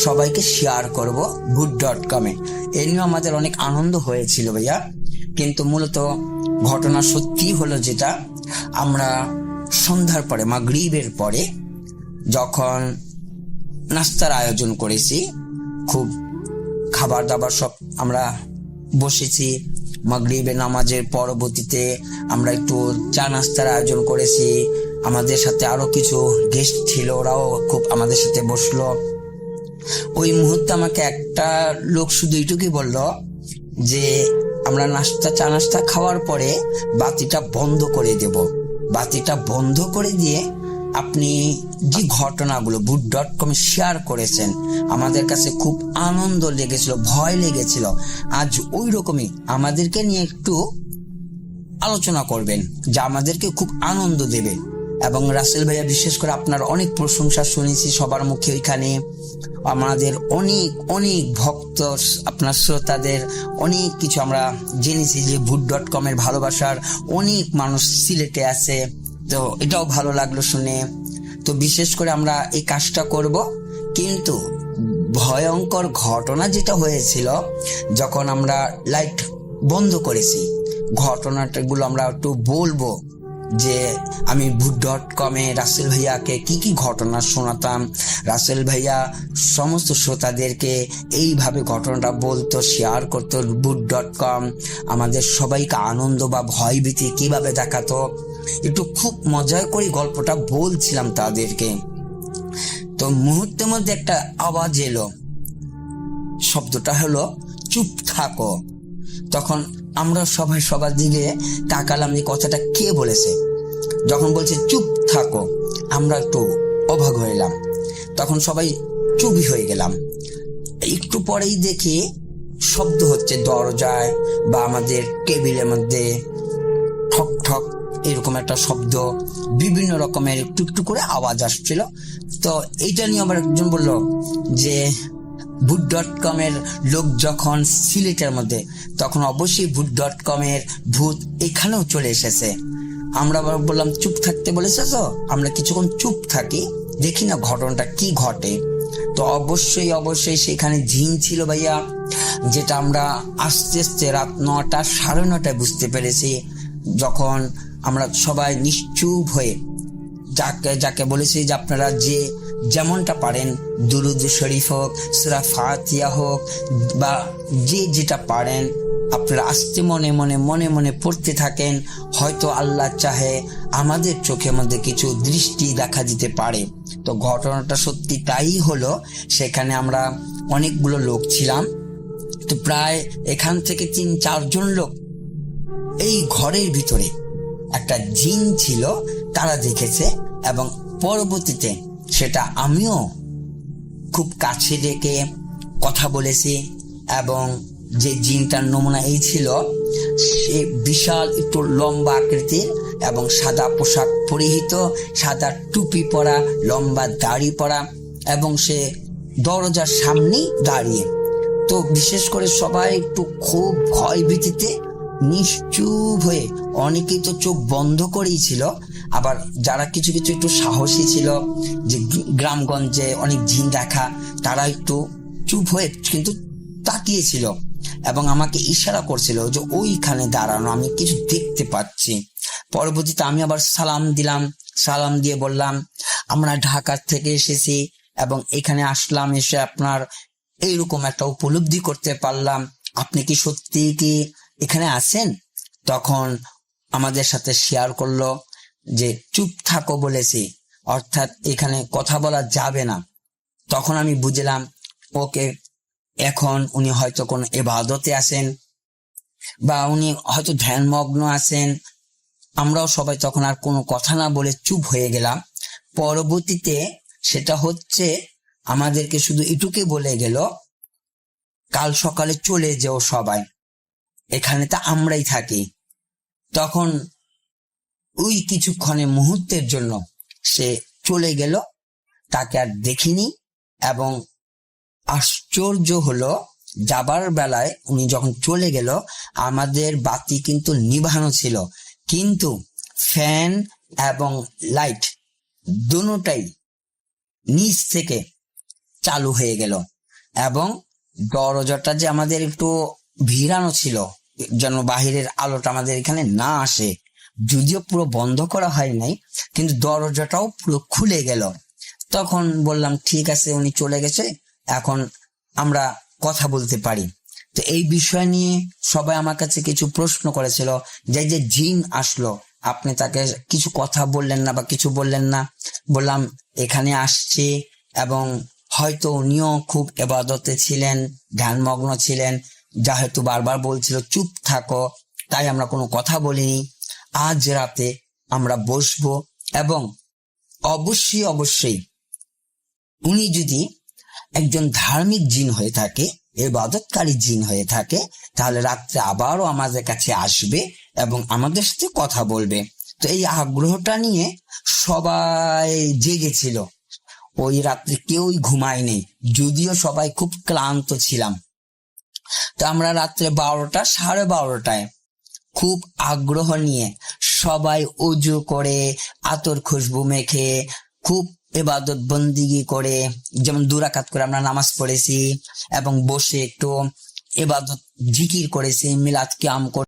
সবাইকে শেয়ার করব good.com-এ। এ নিয়ে আমাদের অনেক আনন্দ হয়েছিল ভাইয়া। কিন্তু মূলত ঘটনা সত্যি হলো যেটা, আমরা সন্ধ্যার পরে, মাগরিবের পরে যখন নাস্তার আয়োজন করেছি, খুব খাবার দাবার সব আমরা বসেছি। মাগরিবের নামাজের পরবর্তীতে আমরা একটু চা নাস্তার আয়োজন করেছি। আমাদের সাথে আরো কিছু গেস্ট ছিল, ওরাও খুব আমাদের সাথে বসলো। ওই মুহূর্তে আমাকে একটা লোক শুধু এইটুকুই বলল যে আমরা চা নাস্তা খাওয়ার পরে বাতিটা বন্ধ করে দেব। বাতিটা বন্ধ করে দিয়ে আপনি যে ঘটনাগুলো good.com-এ শেয়ার করেছেন, আমাদের কাছে খুব আনন্দ লেগেছিল, ভয় লেগেছিল। আজ ওই রকমই আমাদেরকে নিয়ে একটু আলোচনা করবেন যা আমাদেরকে খুব আনন্দ দেবে। এবং রাসেল ভাইয়া বিশেষ করে আপনার অনেক প্রশংসা শুনেছি সবার মুখে। ওইখানে আমাদের অনেক অনেক ভক্ত, আপনার শ্রোতাদের অনেক কিছু আমরা জেনেছি যে ভূত.com এর ভালোবাসার অনেক মানুষ সিলেটে আছে। তো এটাও ভালো লাগলো শুনে। তো বিশেষ করে আমরা এই কাজটা করব, কিন্তু ভয়ঙ্কর ঘটনা যেটা হয়েছিল যখন আমরা লাইট বন্ধ করেছি, ঘটনাটাগুলো আমরা একটু বলবো। যে আমি ভূত.com এ রাসেল ভাইয়াকে কি কি ঘটনা শোনাতাম, রাসেল ভাইয়া সমস্ত শ্রোতাদেরকে এইভাবে ঘটনাটা বলতো, শেয়ার করতো। ভূত.com আমাদের সবাইকে আনন্দ বা ভয়ভীতি কিভাবে দেখাতো, একটু খুব মজা করে গল্পটা বলছিলাম তাদেরকে। তো মুহূর্তের মধ্যে একটা আওয়াজ এলো, শব্দটা হলো চুপ থাকো। তখন আমরা সবাই সবার দিকে তাকালাম যে কথাটা কে বলেছে। যখন বলছে চুপ থাকো, আমরা একটু অবাক হইলাম। তখন সবাই চুপই হয়ে গেলাম। একটু পরেই দেখি শব্দ হচ্ছে দরজায় বা আমাদের টেবিলের মধ্যে, ঠক ঠক এরকম একটা শব্দ, বিভিন্ন রকমের একটু একটু করে আওয়াজ আসছিল। তো এইটা নিয়ে আবার একজন বলল যে ভূত.com এর লোক যখন সিলেটের মধ্যে, তখন অবশ্যই ভূত.com এর ভূত এখানেও চলে এসেছে। আমরা আবার বললাম চুপ থাকতে বলেছে, তো আমরা কিছুক্ষণ চুপ থাকি, দেখি না ঘটনাটা কি ঘটে। তো অবশ্যই অবশ্যই সেখানে জিন ছিল ভাইয়া, যেটা আমরা আস্তে আস্তে রাত 9টা 9:30 বুঝতে পেরেছি। যখন আমরা সবাই নিশ্চুপ হয়ে যাকে যাকে বলেছি যে আপনারা যে যেমনটা পারেন, দুরুদ শরীফ হোক, সূরা ফাতিহা হোক, বা যে যেটা পারেন আপনারা আস্তে মনে মনে মনে মনে পড়তে থাকেন। হয়তো আল্লাহ চাহে আমাদের চোখের মধ্যে কিছু দৃষ্টি দেখা দিতে পারে। তো ঘটনাটা সত্যি তাই হলো। সেখানে আমরা অনেকগুলো লোক ছিলাম, তো প্রায় এখান থেকে 3-4 জন লোক এই ঘরের ভিতরে একটা জিন ছিল, তারা দেখেছে। এবং পরবর্তীতে সেটা আমিও খুব কাছে ডেকে কথা বলেছি। এবং যে জিনটার নমুনা এই ছিল, সে বিশাল একটু লম্বা আকৃতির এবং সাদা পোশাক পরিহিত, সাদা টুপি পরা, লম্বা দাড়ি পরা, এবং সে দরজার সামনেই দাঁড়িয়ে। তো বিশেষ করে সবাই একটু খুব ভয় ভীতিতে নিশ্চুপ হয়ে, অনেকেই তো চোখ বন্ধ করেই ছিল, আবার যারা কিছু কিছু একটু সাহসী ছিল, যে গ্রামগঞ্জে অনেক জিন দেখা, তারা একটু চুপ হয়ে কিন্তু তাকিয়েছিল এবং আমাকে ইশারা করছিল যে ওইখানে দাঁড়ানো, আমি কিছু দেখতে পাচ্ছি। পরবর্তীতে আমি আবার সালাম দিলাম, সালাম দিয়ে বললাম আমরা ঢাকা থেকে এসেছি এবং এখানে আসলাম, এসে আপনার এইরকম একটা উপলব্ধি করতে পারলাম, আপনি কি সত্যি কি এখানে আছেন? তখন আমাদের সাথে শেয়ার করলো যে চুপ থাকো বলেছি, অর্থাৎ এখানে কথা বলা যাবে না। তখন আমি বুঝলাম ওকে, এখন উনি হয়তো কোনো ইবাদতে আছেন বা উনি হয়তো ধ্যানমগ্ন আছেন। আমরাও সবাই তখন আর কোনো কথা না বলে চুপ হয়ে গেলাম। পরবর্তীতে সেটা হচ্ছে আমাদেরকে শুধু এটুকুই বলে গেল, কাল সকালে চলে যেও সবাই, এখানে তো আমরাই থাকি। তখন ওই কিছুক্ষণের মুহূর্তের জন্য সে চলে গেল, তাকে আর দেখিনি। এবং আশ্চর্য হলো, যাবার বেলায় উনি যখন চলে গেল, আমাদের বাতি কিন্তু নিভানো ছিল, কিন্তু ফ্যান এবং লাইট দুটোটাই নিচ থেকে চালু হয়ে গেল। এবং দরজাটা যে আমাদের একটু ভিড়ানো ছিল যেন বাহিরের আলোটা আমাদের এখানে না আসে, যদিও পুরো বন্ধ করা হয় নাই, কিন্তু দরজাটাও পুরো খুলে গেল। তখন বললাম ঠিক আছে, উনি চলে গেছে, এখন আমরা কথা বলতে পারি। তো এই বিষয় নিয়ে সবাই আমার কাছে কিছু প্রশ্ন করেছিল, যে যে জিন আসলো আপনি তাকে কিছু কথা বললেন না বা কিছু বললেন না। বললাম এখানে আসছে এবং হয়তো উনিও খুব ইবাদতে ছিলেন, ধ্যানমগ্ন ছিলেন, যা হয়তো বারবার বলছিল চুপ থাকো, তাই আমরা কোনো কথা বলিনি। আজ রাতে আমরা বসবো এবং অবশ্যই অবশ্যই উনি যদি একজন ধার্মিক জিন হয়ে থাকে, ইবাদতকারী জিন হয়ে থাকে, তাহলে রাত্রে আবারও আমাদের কাছে আসবে এবং আমাদের সাথে কথা বলবে। তো এই আগ্রহটা নিয়ে সবাই জেগেছিল। ওই রাত্রে কেউই ঘুমায়নি, যদিও সবাই খুব ক্লান্ত ছিলাম। তো আমরা রাত্রে 12টা 12:30টায় খুব আগ্রহ নিয়ে সবাই উজু করে আতর খুশবু মেখে খুব ইবাদত বন্দিগি করে, যেমন 2 রাকাত করে আমরা নামাজ পড়েছি এবং বসে একটু ইবাদত জিকির করেছি, মিলাদ কিয়াম